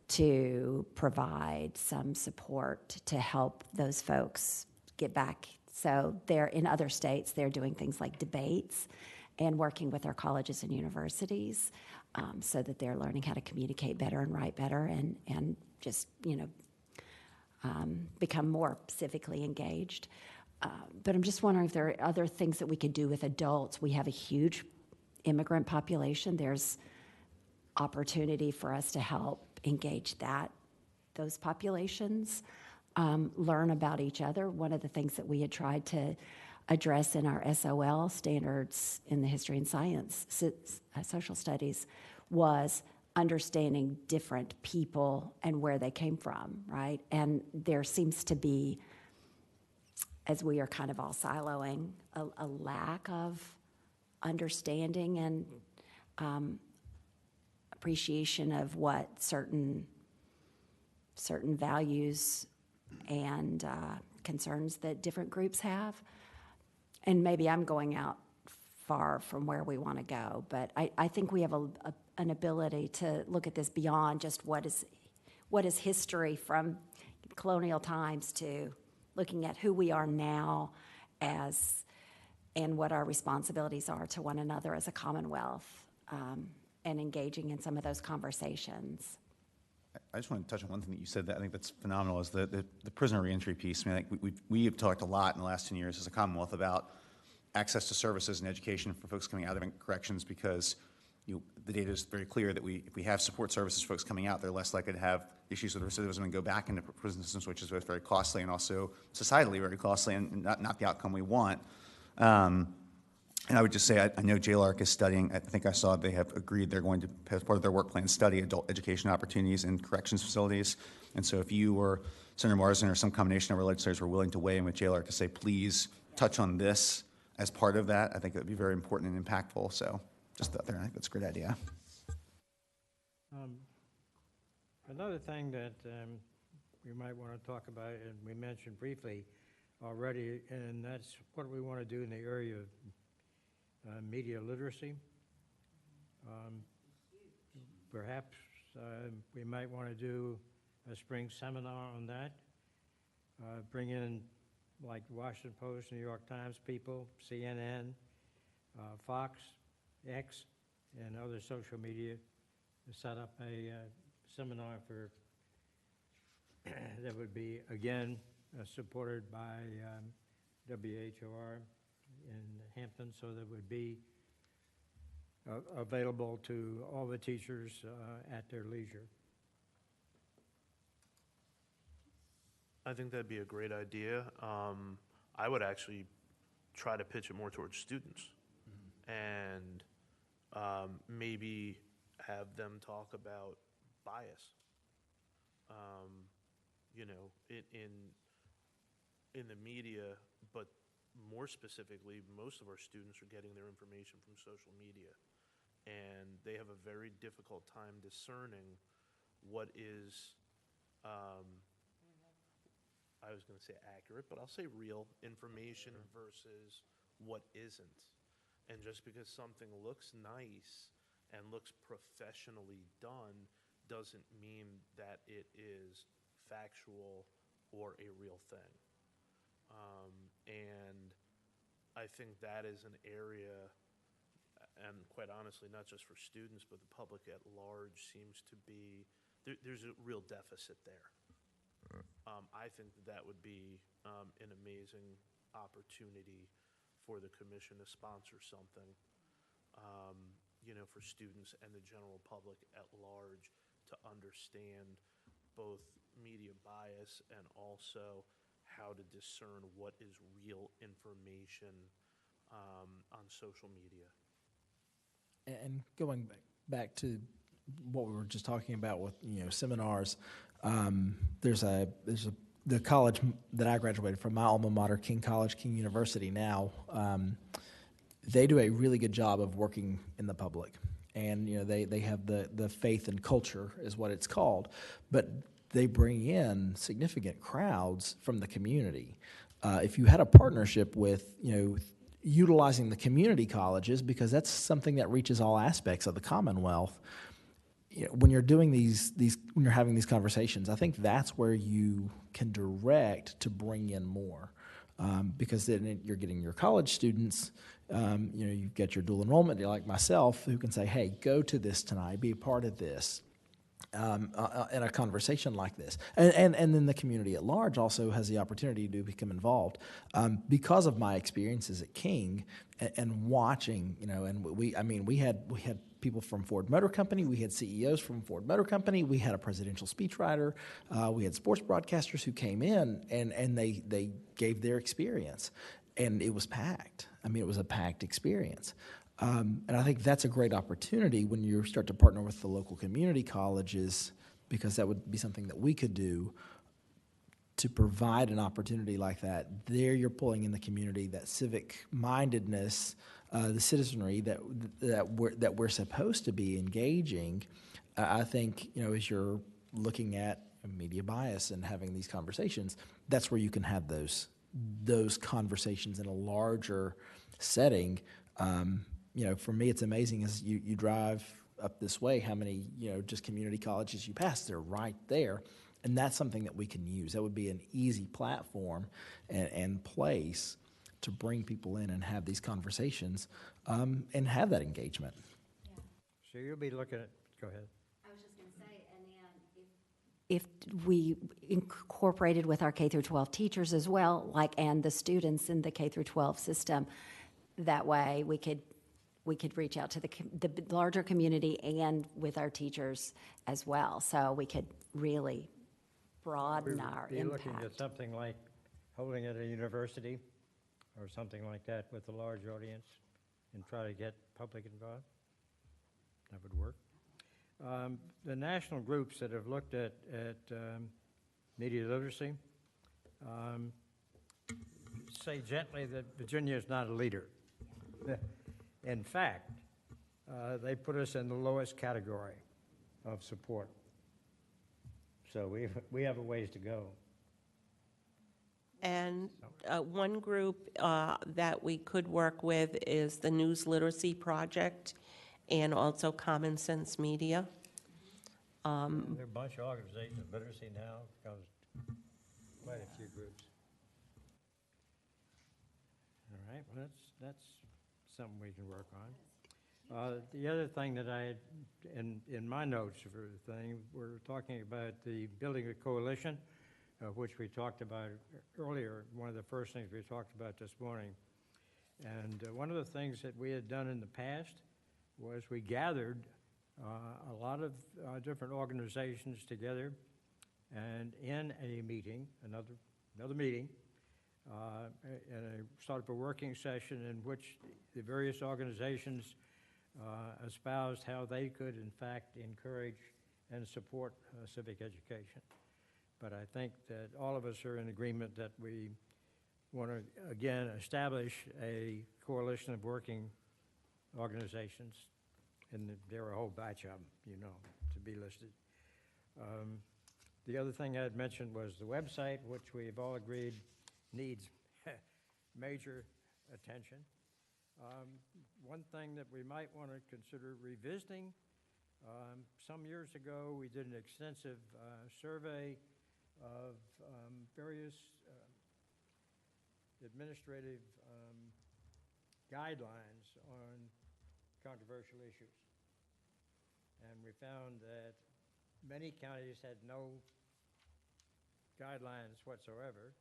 to provide some support to help those folks get back? So they're in other states, they're doing things like debates and working with our colleges and universities, so that they're learning how to communicate better and write better and just, become more civically engaged. But I'm just wondering if there are other things that we could do with adults. We have a huge immigrant population. There's opportunity for us to help engage those populations, learn about each other. One of the things that we had tried to address in our SOL standards in the history and science, social studies, was understanding different people and where they came from, right? And there seems to be, as we are kind of all siloing, a lack of understanding and appreciation of what certain values and concerns that different groups have. And maybe I'm going out far from where we want to go, but I think we have an ability to look at this beyond just what is history from colonial times to looking at who we are now and what our responsibilities are to one another as a Commonwealth, and engaging in some of those conversations. I just want to touch on one thing that you said that I think that's phenomenal is the prisoner reentry piece. I mean, I think we have talked a lot in the last 10 years as a Commonwealth about access to services and education for folks coming out of corrections, because the data is very clear that if we have support services for folks coming out, they're less likely to have issues with recidivism and go back into prison systems, which is both very costly and also societally very costly and not the outcome we want. And I would just say, I know JLARC is studying, I think I saw they have agreed they're going to, as part of their work plan, study adult education opportunities in corrections facilities. And so if you or Senator Marsden or some combination of our legislators were willing to weigh in with JLARC to say, please touch on this as part of that, I think that would be very important and impactful. So just out there, I think that's a great idea. Another thing that we might want to talk about, and we mentioned briefly already, and that's what we want to do in the area of media literacy. Perhaps we might want to do a spring seminar on that. Bring in like Washington Post, New York Times people, CNN, Fox, X, and other social media to set up a seminar for that would be, again, supported by WHOR in Hampton, so that would be available to all the teachers at their leisure. I think that'd be a great idea. I would actually try to pitch it more towards students and maybe have them talk about bias. You know, in the media, but more specifically, most of our students are getting their information from social media, and they have a very difficult time discerning what is, I was going to say accurate, but I'll say real information versus what isn't. And just because something looks nice and looks professionally done doesn't mean that it is factual or a real thing. And I think that is an area, and quite honestly, not just for students, but the public at large seems to be, there's a real deficit there. I think that would be an amazing opportunity for the commission to sponsor something, you know, for students and the general public at large to understand both media bias and also how to discern what is real information on social media. And going back to what we were just talking about with, you know, seminars, there's the college that I graduated from, my alma mater, King College, King University now, they do a really good job of working in the public. And, you know, they have the faith and culture is what it's called, but they bring in significant crowds from the community. If you had a partnership with, you know, utilizing the community colleges, because that's something that reaches all aspects of the Commonwealth, you know, when you're doing when you're having these conversations, I think that's where you can direct to bring in more, because then you're getting your college students. You know, you've got your dual enrollment, like myself, who can say, "Hey, go to this tonight, be a part of this." In a conversation like this. And then the community at large also has the opportunity to become involved. Because of my experiences at King and watching, you know, and we had people from Ford Motor Company, we had CEOs from Ford Motor Company, we had a presidential speechwriter, we had sports broadcasters who came in and they gave their experience. And it was packed. I mean, it was a packed experience. And I think that's a great opportunity when you start to partner with the local community colleges, because that would be something that we could do to provide an opportunity like that. There you're pulling in the community, that civic mindedness, the citizenry that we're supposed to be engaging. I think, you know, as you're looking at media bias and having these conversations, that's where you can have those conversations in a larger setting. You know, for me, it's amazing as you drive up this way, how many, you know, just community colleges you pass. They're right there. And that's something that we can use. That would be an easy platform and place to bring people in and have these conversations and have that engagement. Yeah. So you'll be looking at, go ahead. I was just going to say, and then If we incorporated with our K through 12 teachers as well, and the students in the K through 12 system, that way we could reach out to the larger community and with our teachers as well. So we could really broaden our Be looking at impact. something like holding at a university or something like that with a large audience and try to get public involved. That would work. The national groups that have looked at media literacy say gently that Virginia is not a leader. In fact, they put us in the lowest category of support. So we have a ways to go. And one group that we could work with is the News Literacy Project and also Common Sense Media. There are a bunch of organizations, literacy now, becomes quite a few groups. All right, well, that's something we can work on. The other thing that I had in my notes for the thing, we're talking about the building a coalition, which we talked about earlier, one of the first things we talked about this morning. And one of the things that we had done in the past was we gathered a lot of different organizations together, and in a meeting, another meeting, and a sort of a working session in which the various organizations espoused how they could, in fact, encourage and support civic education. But I think that all of us are in agreement that we want to, again, establish a coalition of working organizations, and there are a whole batch of them, you know, to be listed. The other thing I had mentioned was the website, which we've all agreed needs major attention. One thing that we might want to consider revisiting, some years ago we did an extensive survey of various administrative guidelines on controversial issues. And we found that many counties had no guidelines whatsoever.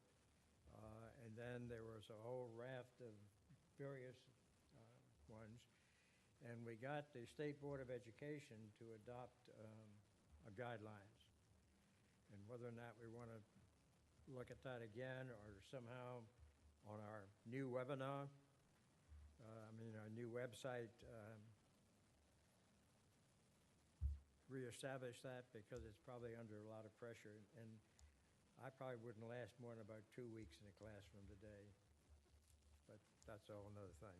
And then there was a whole raft of various ones. And we got the State Board of Education to adopt guidelines. And whether or not we want to look at that again or somehow on our new webinar, our new website, reestablish that, because it's probably under a lot of pressure. And I probably wouldn't last more than about 2 weeks in a classroom today, but that's a whole nother thing.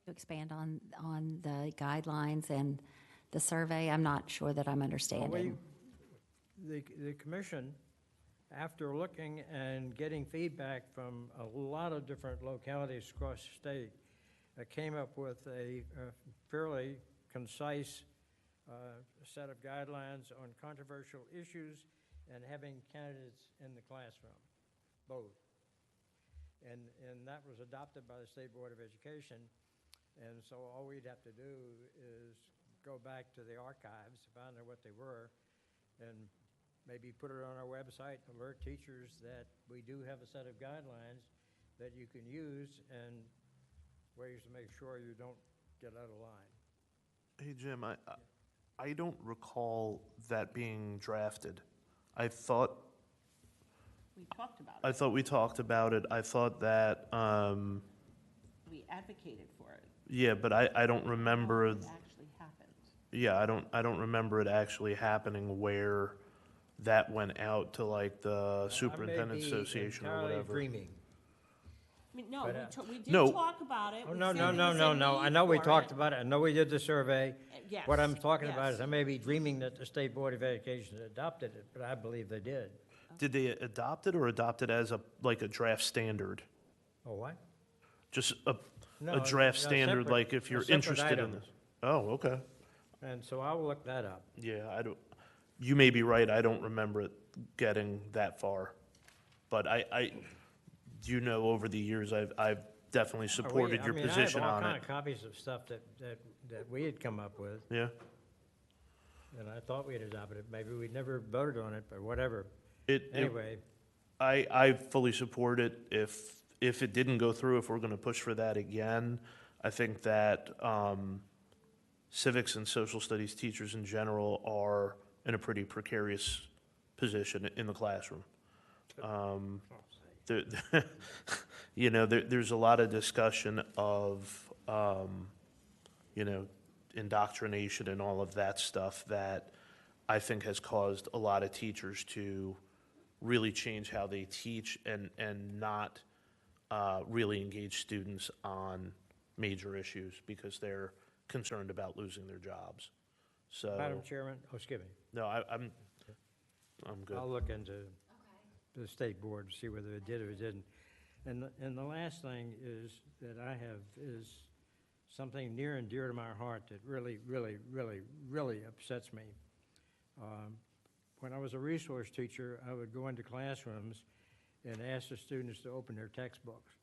To expand on the guidelines and the survey, I'm not sure that I'm understanding. The commission, after looking and getting feedback from a lot of different localities across the state, came up with a fairly concise set of guidelines on controversial issues and having candidates in the classroom, both. And that was adopted by the State Board of Education. And so all we'd have to do is go back to the archives, find out what they were, and maybe put it on our website, alert teachers that we do have a set of guidelines that you can use and ways to make sure you don't get out of line. Hey, Jim, I don't recall that being drafted. I thought We talked about I it. thought we talked about it. I thought that, We advocated for it. yeah, but I don't remember. It actually happened. Yeah, I don't remember it actually happening where that went out to like the Superintendent Association or I may be entirely whatever. dreaming. I mean, no, But, we did No. talk about it. Oh, We no, said no, there no, was no, a no. I need know we for talked it. about it. I know we did the survey. Yes. What I'm talking about yes. is I may be dreaming that the State Board of Education adopted it, but I believe they did. Did they adopt it or adopt it as a draft standard? Oh, what? Just No, a draft a standard, separate- like if a you're separate interested in item. this? Oh, okay. And so I'll look that up. Yeah, I don't, you may be right, I don't remember it getting that far. But you know, over the years, I've definitely supported your position I have all on kind it. of copies of stuff that we had come up with, Yeah, and I thought we had adopted it. Maybe we never voted on it, but whatever. it, Anyway, I fully support it. If it didn't go through, if we're gonna push for that again, I think that, civics and social studies teachers in general are in a pretty precarious position in the classroom. There, you know, there's a lot of discussion of, you know, indoctrination and all of that stuff that I think has caused a lot of teachers to really change how they teach and not really engage students on major issues because they're concerned about losing their jobs. So, Madam Chairman, oh, excuse me, no, I'm good. I'll look into the state board to see whether it did or it didn't. And the last thing is, that I have, is something near and dear to my heart that really, really, really, really upsets me. When I was a resource teacher, I would go into classrooms and ask the students to open their textbooks.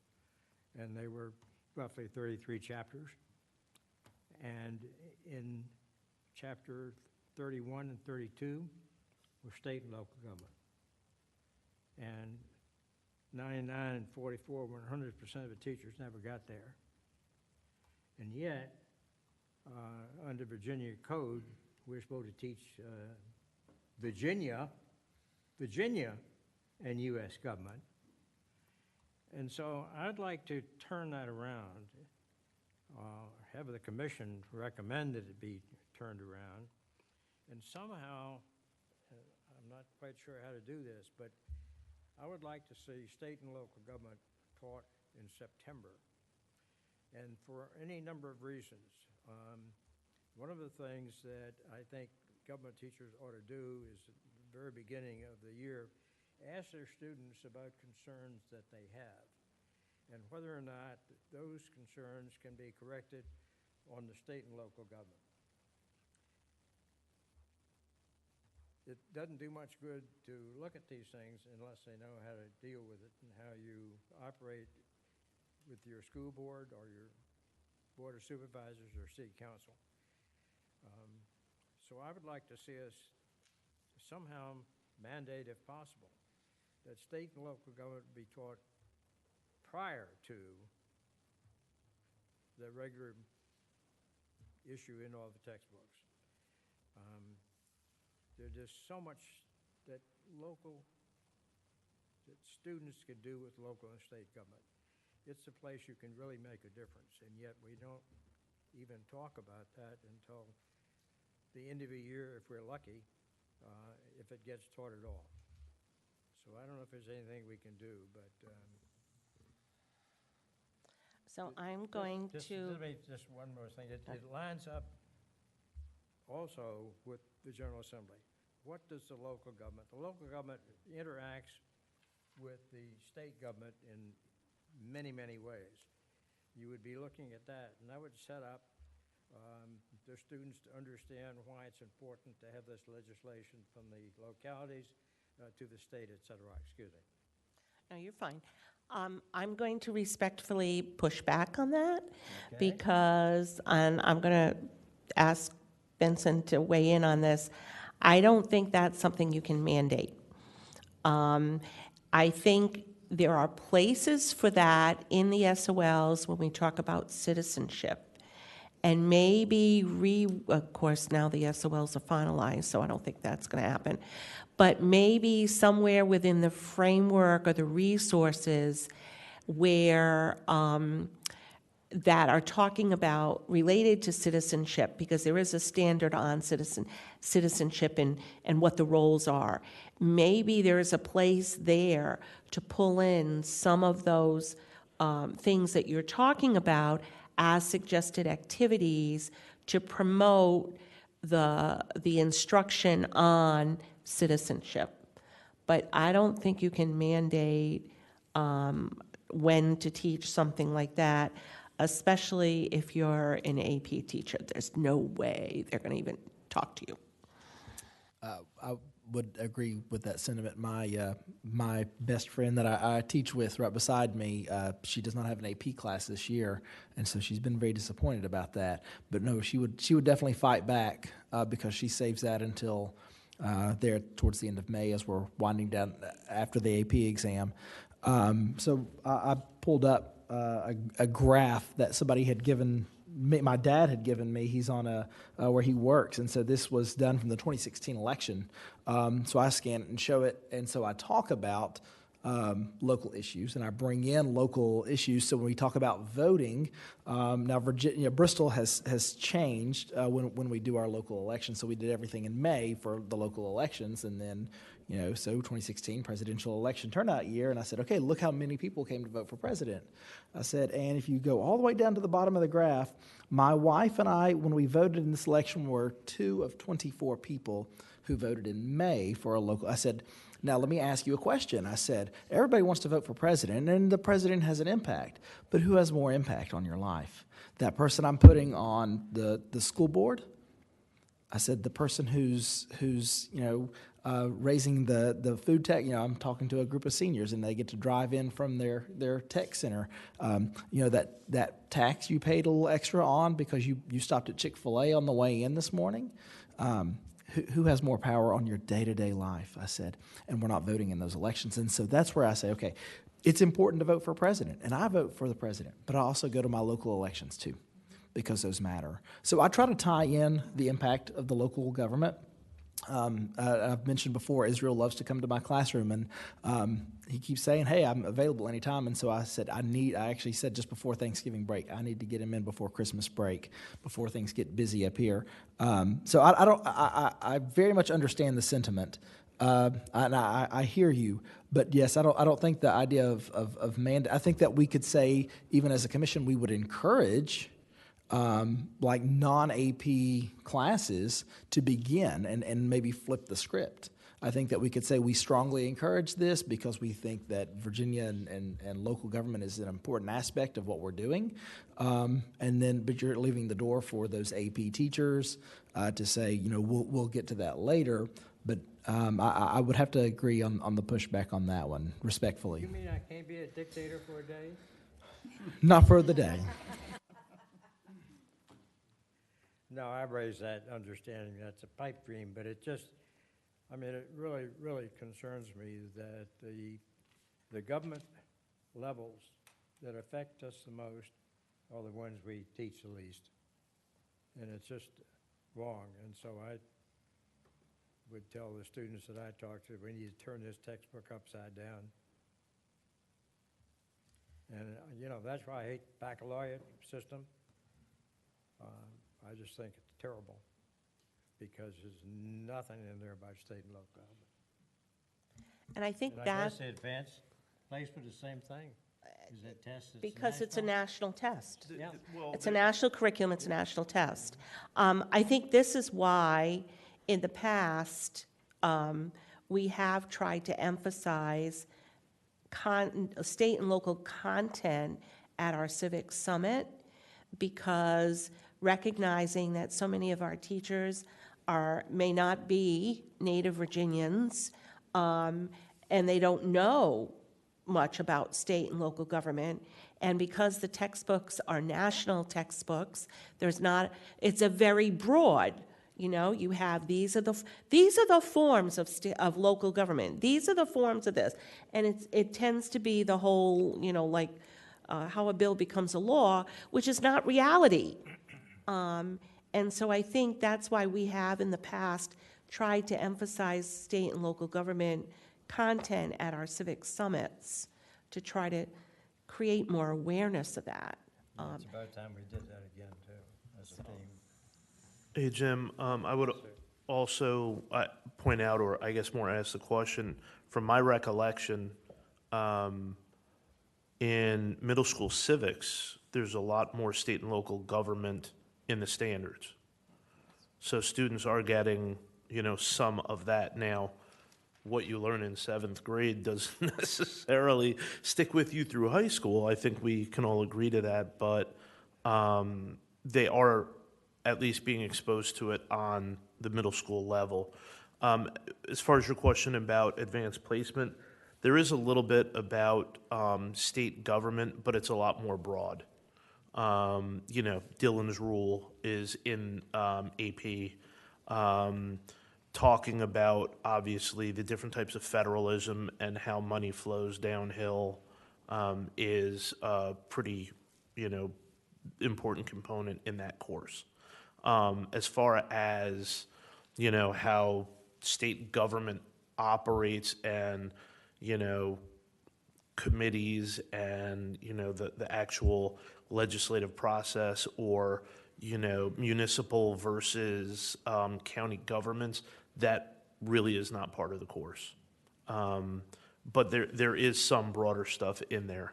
And they were roughly 33 chapters. And in chapter 31 and 32 were state and local government. And 99 and 44, 100% of the teachers never got there. And yet, under Virginia code, we're supposed to teach Virginia, and U.S. government. And so I'd like to turn that around, have the commission recommend that it be turned around, and somehow, I'm not quite sure how to do this, but I would like to see state and local government taught in September, and for any number of reasons. One of the things that I think government teachers ought to do is at the very beginning of the year, ask their students about concerns that they have, and whether or not those concerns can be corrected on the state and local government. It doesn't do much good to look at these things unless they know how to deal with it and how you operate with your school board or your board of supervisors or city council. So I would like to see us somehow mandate, if possible, that state and local government be taught prior to the regular issue in all the textbooks. There's just so much that students can do with local and state government. It's a place you can really make a difference, and yet we don't even talk about that until the end of the year, if we're lucky, if it gets taught at all. So I don't know if there's anything we can do, but So I'm going just to, just one more thing. It lines up also with the General Assembly. What does the local government interacts with the state government in many, many ways. You would be looking at that, and that would set up the students to understand why it's important to have this legislation from the localities to the state, et cetera. Excuse me. no, you're fine. I'm going to respectfully push back on that Okay. because, and I'm going to ask Vincent to weigh in on this. I don't think that's something you can mandate. I think there are places for that in the SOLs when we talk about citizenship. And maybe of course, now the SOLs are finalized, so I don't think that's going to happen. But maybe somewhere within the framework or the resources where that are talking about related to citizenship, because there is a standard on citizenship and what the roles are. Maybe there is a place there to pull in some of those things that you're talking about as suggested activities to promote the instruction on citizenship. But I don't think you can mandate when to teach something like that, especially if you're an AP teacher. There's no way they're going to even talk to you. I would agree with that sentiment. My best friend that I teach with right beside me, she does not have an AP class this year, and so she's been very disappointed about that. But no, she would definitely fight back because she saves that until there towards the end of May as we're winding down after the AP exam. So I pulled up a graph that somebody had given me, my dad had given me. He's on where he works, and so this was done from the 2016 election. So I scan it and show it, and so I talk about local issues, and I bring in local issues. So when we talk about voting, now Virginia, Bristol has changed when we do our local elections. So we did everything in May for the local elections, and then so 2016 presidential election turnout year, and I said, okay, look how many people came to vote for president. I said, and if you go all the way down to the bottom of the graph, my wife and I, when we voted in this election, were 2 of 24 people who voted in May for a local. I said, now let me ask you a question. I said, everybody wants to vote for president, and the president has an impact, but who has more impact on your life? That person I'm putting on the school board? I said, the person who's raising the food tech. I'm talking to a group of seniors, and they get to drive in from their tech center. That tax you paid a little extra on because you stopped at Chick-fil-A on the way in this morning. Who has more power on your day-to-day life? I said, and we're not voting in those elections. And so that's where I say, okay, it's important to vote for president, and I vote for the president, but I also go to my local elections too, because those matter. So I try to tie in the impact of the local government. I've mentioned before, Israel loves to come to my classroom, and he keeps saying, hey, I'm available anytime. And so I said, I actually said just before Thanksgiving break, I need to get him in before Christmas break, before things get busy up here. So I very much understand the sentiment. And I hear you, but yes, I don't think the idea of mandate. I think that we could say, even as a commission, we would encourage like non-AP classes to begin and maybe flip the script. I think that we could say we strongly encourage this because we think that Virginia and local government is an important aspect of what we're doing. But you're leaving the door for those AP teachers to say, we'll get to that later. But I would have to agree on the pushback on that one, respectfully. You mean I can't be a dictator for a day? Not for the day. No, I raise that understanding that's a pipe dream, but it just, it really, really concerns me that the government levels that affect us the most are the ones we teach the least. And it's just wrong. And so I would tell the students that I talk to, we need to turn this textbook upside down. And, that's why I hate the baccalaureate system. I just think it's terrible because there's nothing in there about state and local government. And I think And I that, guess the advanced placement is the same thing. Is that test? because it's a national test. Yeah. It's a national curriculum, it's a national test. I think this is why, in the past, we have tried to emphasize state and local content at our Civic Summit, because recognizing that so many of our teachers may not be native Virginians, and they don't know much about state and local government, and because the textbooks are national textbooks, it's a very broad. You have these are the forms of local government. These are the forms of this, and it tends to be the whole how a bill becomes a law, which is not reality. And so I think that's why we have in the past tried to emphasize state and local government content at our civic summits to try to create more awareness of that. It's about time we did that again, too, as a team. Hey, Jim, I would also point out, or I guess more ask the question, from my recollection, in middle school civics, there's a lot more state and local government in the standards. So students are getting, some of that. Now, what you learn in 7th grade doesn't necessarily stick with you through high school. I think we can all agree to that, but they are at least being exposed to it on the middle school level. As far as your question about advanced placement, there is a little bit about state government, but it's a lot more broad. Dillon's rule is in AP, talking about, obviously, the different types of federalism and how money flows downhill is a pretty, important component in that course. As far as, how state government operates and, committees and, the actual legislative process, or, municipal versus county governments, that really is not part of the course. But there is some broader stuff in there.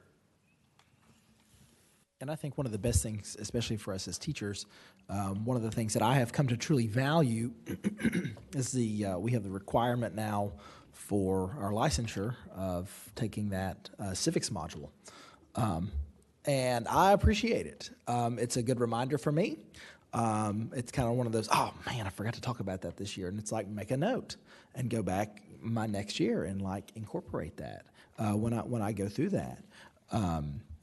And I think one of the best things, especially for us as teachers, one of the things that I have come to truly value is we have the requirement now for our licensure of taking that civics module. And I appreciate it. It's a good reminder for me. It's kind of one of those, oh man, I forgot to talk about that this year. And it's like, make a note and go back my next year and like incorporate that when I go through that.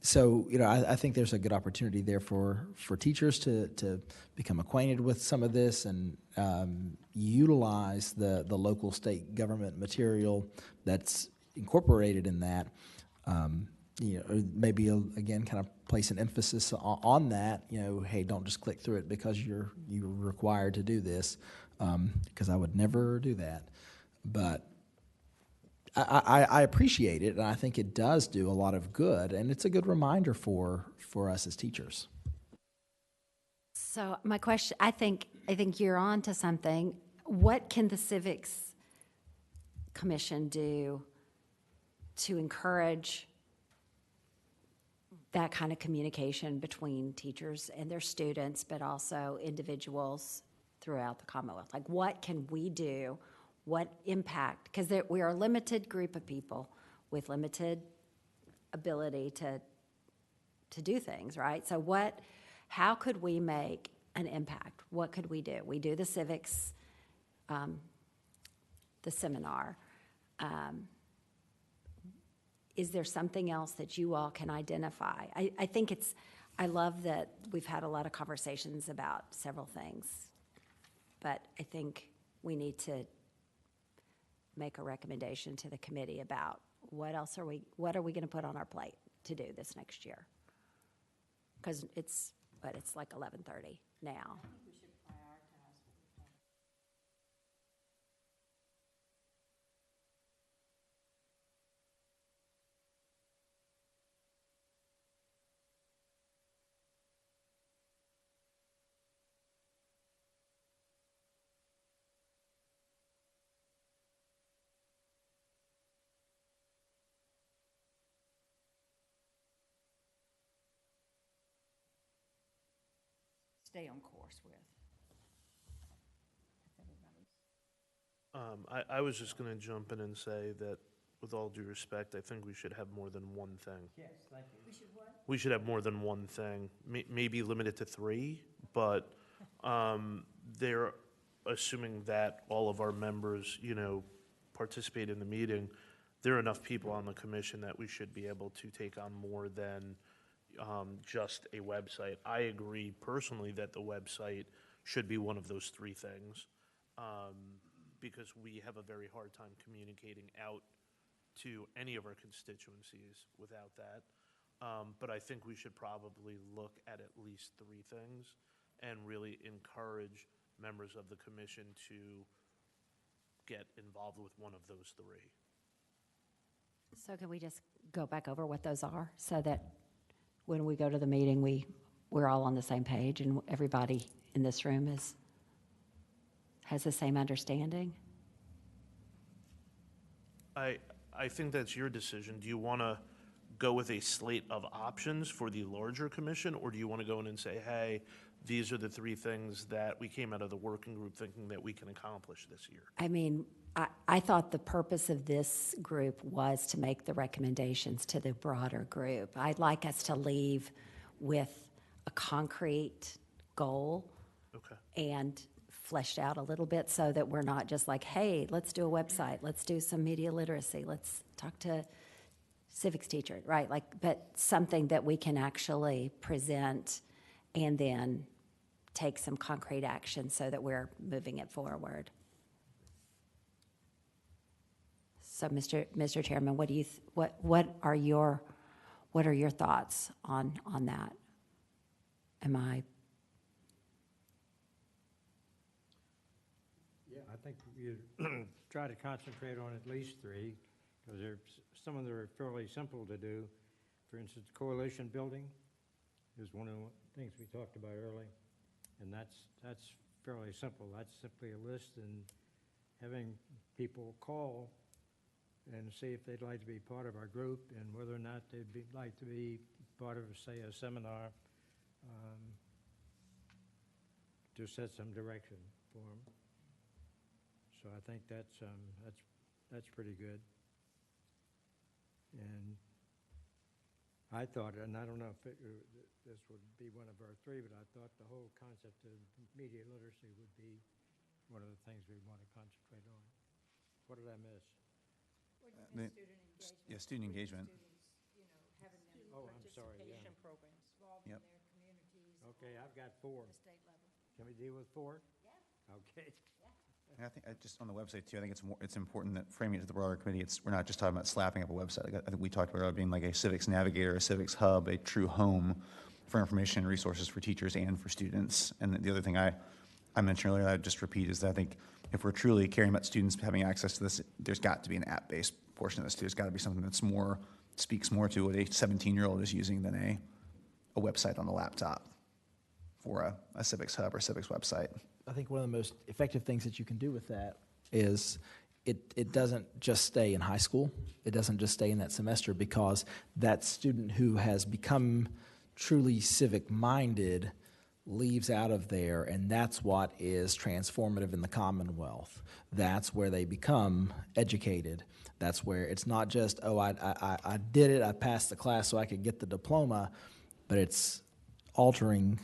So, I think there's a good opportunity there for teachers to become acquainted with some of this and utilize the local state government material that's incorporated in that. Maybe again, kind of place an emphasis on that. Hey, don't just click through it because you're required to do this, because I would never do that. But I appreciate it, and I think it does do a lot of good, and it's a good reminder for us as teachers. So my question, I think you're on to something. What can the Civics Commission do to encourage that kind of communication between teachers and their students, but also individuals throughout the Commonwealth? Like, what can we do? What impact? Because we are a limited group of people with limited ability to do things, right? So how could we make an impact? What could we do? We do the civics, the seminar. Is there something else that you all can identify? I love that we've had a lot of conversations about several things, but I think we need to make a recommendation to the committee about what are we going to put on our plate to do this next year? Because it's like 11:30 now. Stay on course with. I was just going to jump in and say that, with all due respect, I think we should have more than one thing. Yes, thank you. We should what? We should have more than one thing, maybe limited to 3, but they're assuming that all of our members, participate in the meeting. There are enough people on the commission that we should be able to take on more than just a website. I agree personally that the website should be one of those 3 things, because we have a very hard time communicating out to any of our constituencies without that. But I think we should probably look at least 3 things and really encourage members of the commission to get involved with one of those 3. So can we just go back over what those are so that when we go to the meeting, we're all on the same page and everybody in this room has the same understanding? I think that's your decision. Do you want to go with a slate of options for the larger commission, or do you want to go in and say, hey, these are the 3 things that we came out of the working group thinking that we can accomplish this year? I mean, I thought the purpose of this group was to make the recommendations to the broader group. I'd like us to leave with a concrete goal. Okay. And fleshed out a little bit so that we're not just like, hey, let's do a website, let's do some media literacy, let's talk to civics teacher, right? But something that we can actually present and then take some concrete action so that we're moving it forward. So, Mr. Chairman, what are your thoughts on that? Yeah, I think you try to concentrate on at least 3, Because some of them are fairly simple to do. For instance, coalition building is one of the things we talked about early. And that's fairly simple. That's simply a list and having people call and see if they'd like to be part of our group and whether or not like to be part of, say, a seminar to set some direction for them. So I think that's pretty good. And I thought, and I don't know if this would be one of our three, but I thought the whole concept of media literacy would be one of the things we want to concentrate on. What did I miss? Yeah, student engagement. Oh, I'm sorry, yeah. Participation programs. Yep. Okay, I've got 4. Can we deal with 4? Yeah. Okay. And I think, just on the website too, I think it's important that framing it to the broader committee, we're not just talking about slapping up a website. Like, I think we talked about it being like a civics navigator, a civics hub, a true home for information and resources for teachers and for students. And the other thing I mentioned earlier, I'd just repeat, is that I think if we're truly caring about students having access to this, there's got to be an app-based portion of this too. There's got to be something that's speaks more to what a 17-year-old is using than a website on a laptop for a civics hub or civics website. I think one of the most effective things that you can do with that is it doesn't just stay in high school. It doesn't just stay in that semester, because that student who has become truly civic-minded leaves out of there, and that's what is transformative in the Commonwealth. That's where they become educated. That's where it's not just, oh, I did it, I passed the class so I could get the diploma, but it's altering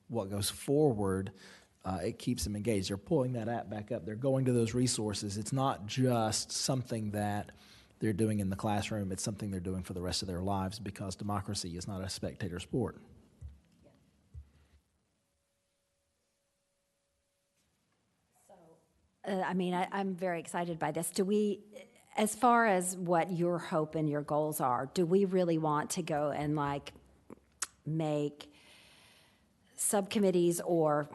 what goes forward. It keeps them engaged. They're pulling that app back up. They're going to those resources. It's not just something that they're doing in the classroom. It's something they're doing for the rest of their lives, because democracy is not a spectator sport. I'm very excited by this. As far as what your hope and your goals are, do we really want to go and make subcommittees or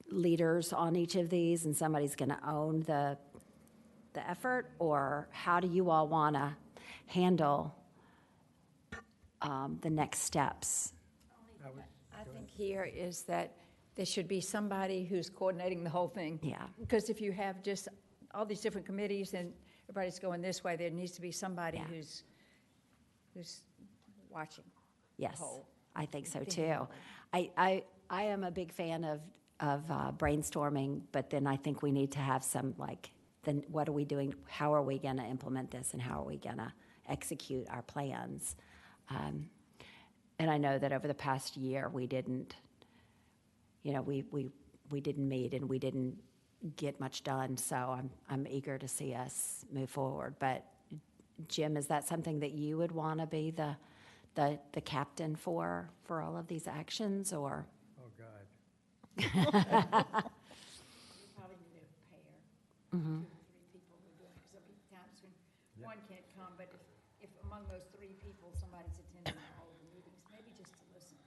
leaders on each of these, and somebody's going to own the effort? Or how do you all want to handle the next steps? I think here is that there should be somebody who's coordinating the whole thing. Yeah. Because if you have just all these different committees and everybody's going this way, there needs to be somebody Yeah. who's watching. Yes, whole. I think so Thinking too. about it. I am a big fan of brainstorming, but then I think we need to have some then what are we doing? How are we going to implement this, and how are we going to execute our plans? And I know that over the past year we didn't, we didn't meet and we didn't get much done. So I'm eager to see us move forward. But Jim, is that something that you would want to be the captain for all of these actions, or? Oh, God. You probably need a pair, 2 or 3 people who are doing it, because there'll be times when one can't come, but if among those 3 people, somebody's attending all of the meetings, maybe just to listen.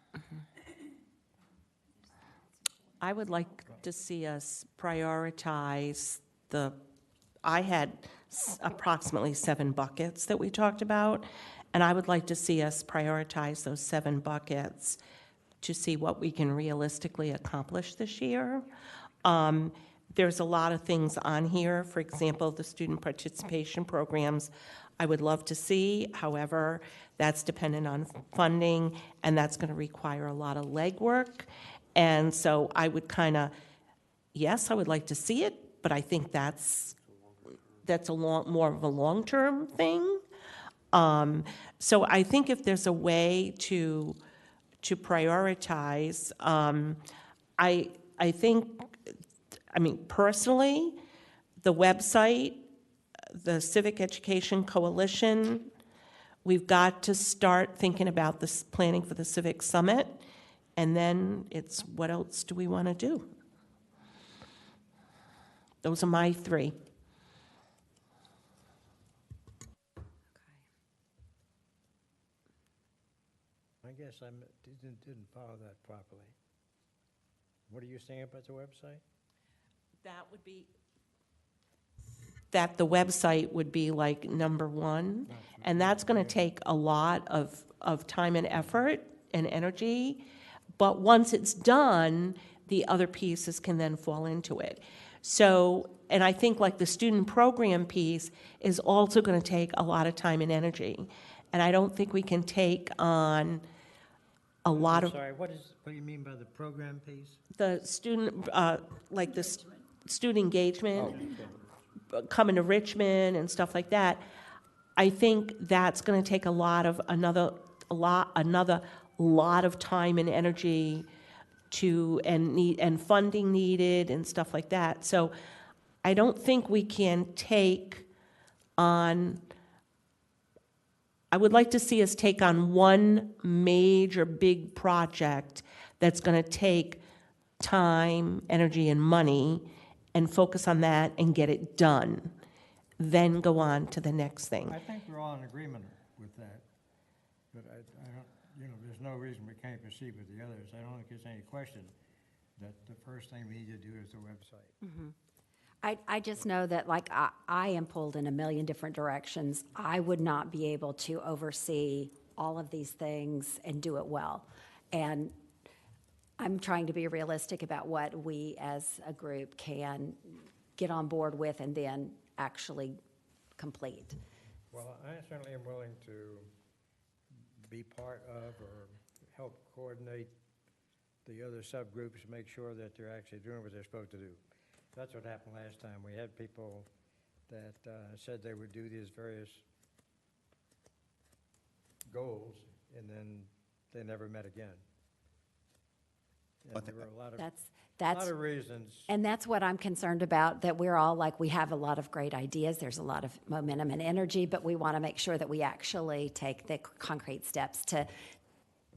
I would like to see us prioritize I had approximately 7 buckets that we talked about, and I would like to see us prioritize those 7 buckets to see what we can realistically accomplish this year. There's a lot of things on here. For example, the student participation programs I would love to see. However, that's dependent on funding, and that's going to require a lot of legwork. And so I would yes, I would like to see it, but I think that's more of a long-term thing. So I think if there's a way to prioritize, I think, personally, the website, the Civic Education Coalition, we've got to start thinking about this planning for the Civic Summit, and then it's what else do we want to do? Those are my 3. I guess I didn't follow that properly. What are you saying about the website? That would be that the website would be like number one. And that's going to take a lot of time and effort and energy. But once it's done, the other pieces can then fall into it. So, and I think like the student program piece is also going to take a lot of time and energy. And I don't think we can take on a lot I'm of sorry, what do you mean by the program piece? the student, like the student engagement, coming to Richmond and stuff like that. I think that's going to take another lot of time and energy and funding needed and stuff like that. So I don't think we can take on, I would like to see us take on one major big project that's going to take time, energy, and money and focus on that and get it done. Then go on to the next thing. I think we're all in agreement with that, but I don't, there's no reason we can't proceed with the others. I don't think there's any question that the first thing we need to do is the website. I just know that, like, I am pulled in a million different directions. I would not be able to oversee all of these things and do it well. And I'm trying to be realistic about what we as a group can get on board with and then actually complete. Well, I certainly am willing to be part of or help coordinate the other subgroups to make sure that they're actually doing what they're supposed to do. That's what happened last time. We had people that said they would do these various goals, and then they never met again. And there were a lot That's of reasons. And that's what I'm concerned about, that we're all like, we have a lot of great ideas, there's a lot of momentum and energy, but we want to make sure that we actually take the concrete steps to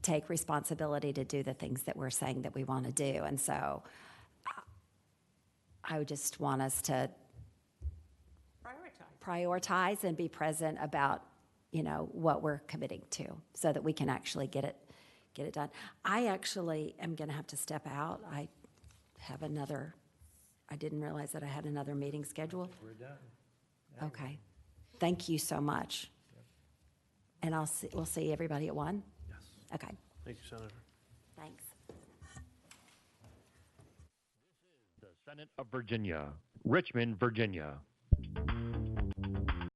take responsibility to do the things that we're saying that we want to do. And so I would just want us to prioritize and be present about, what we're committing to so that we can actually get it done. I actually am going to have to step out. I didn't realize that I had another meeting scheduled. We're done. Okay. Thank you so much. And we'll see everybody at 1? Yes. Okay, Thank you, Senator. thanks. The Senate of Virginia, Richmond, Virginia.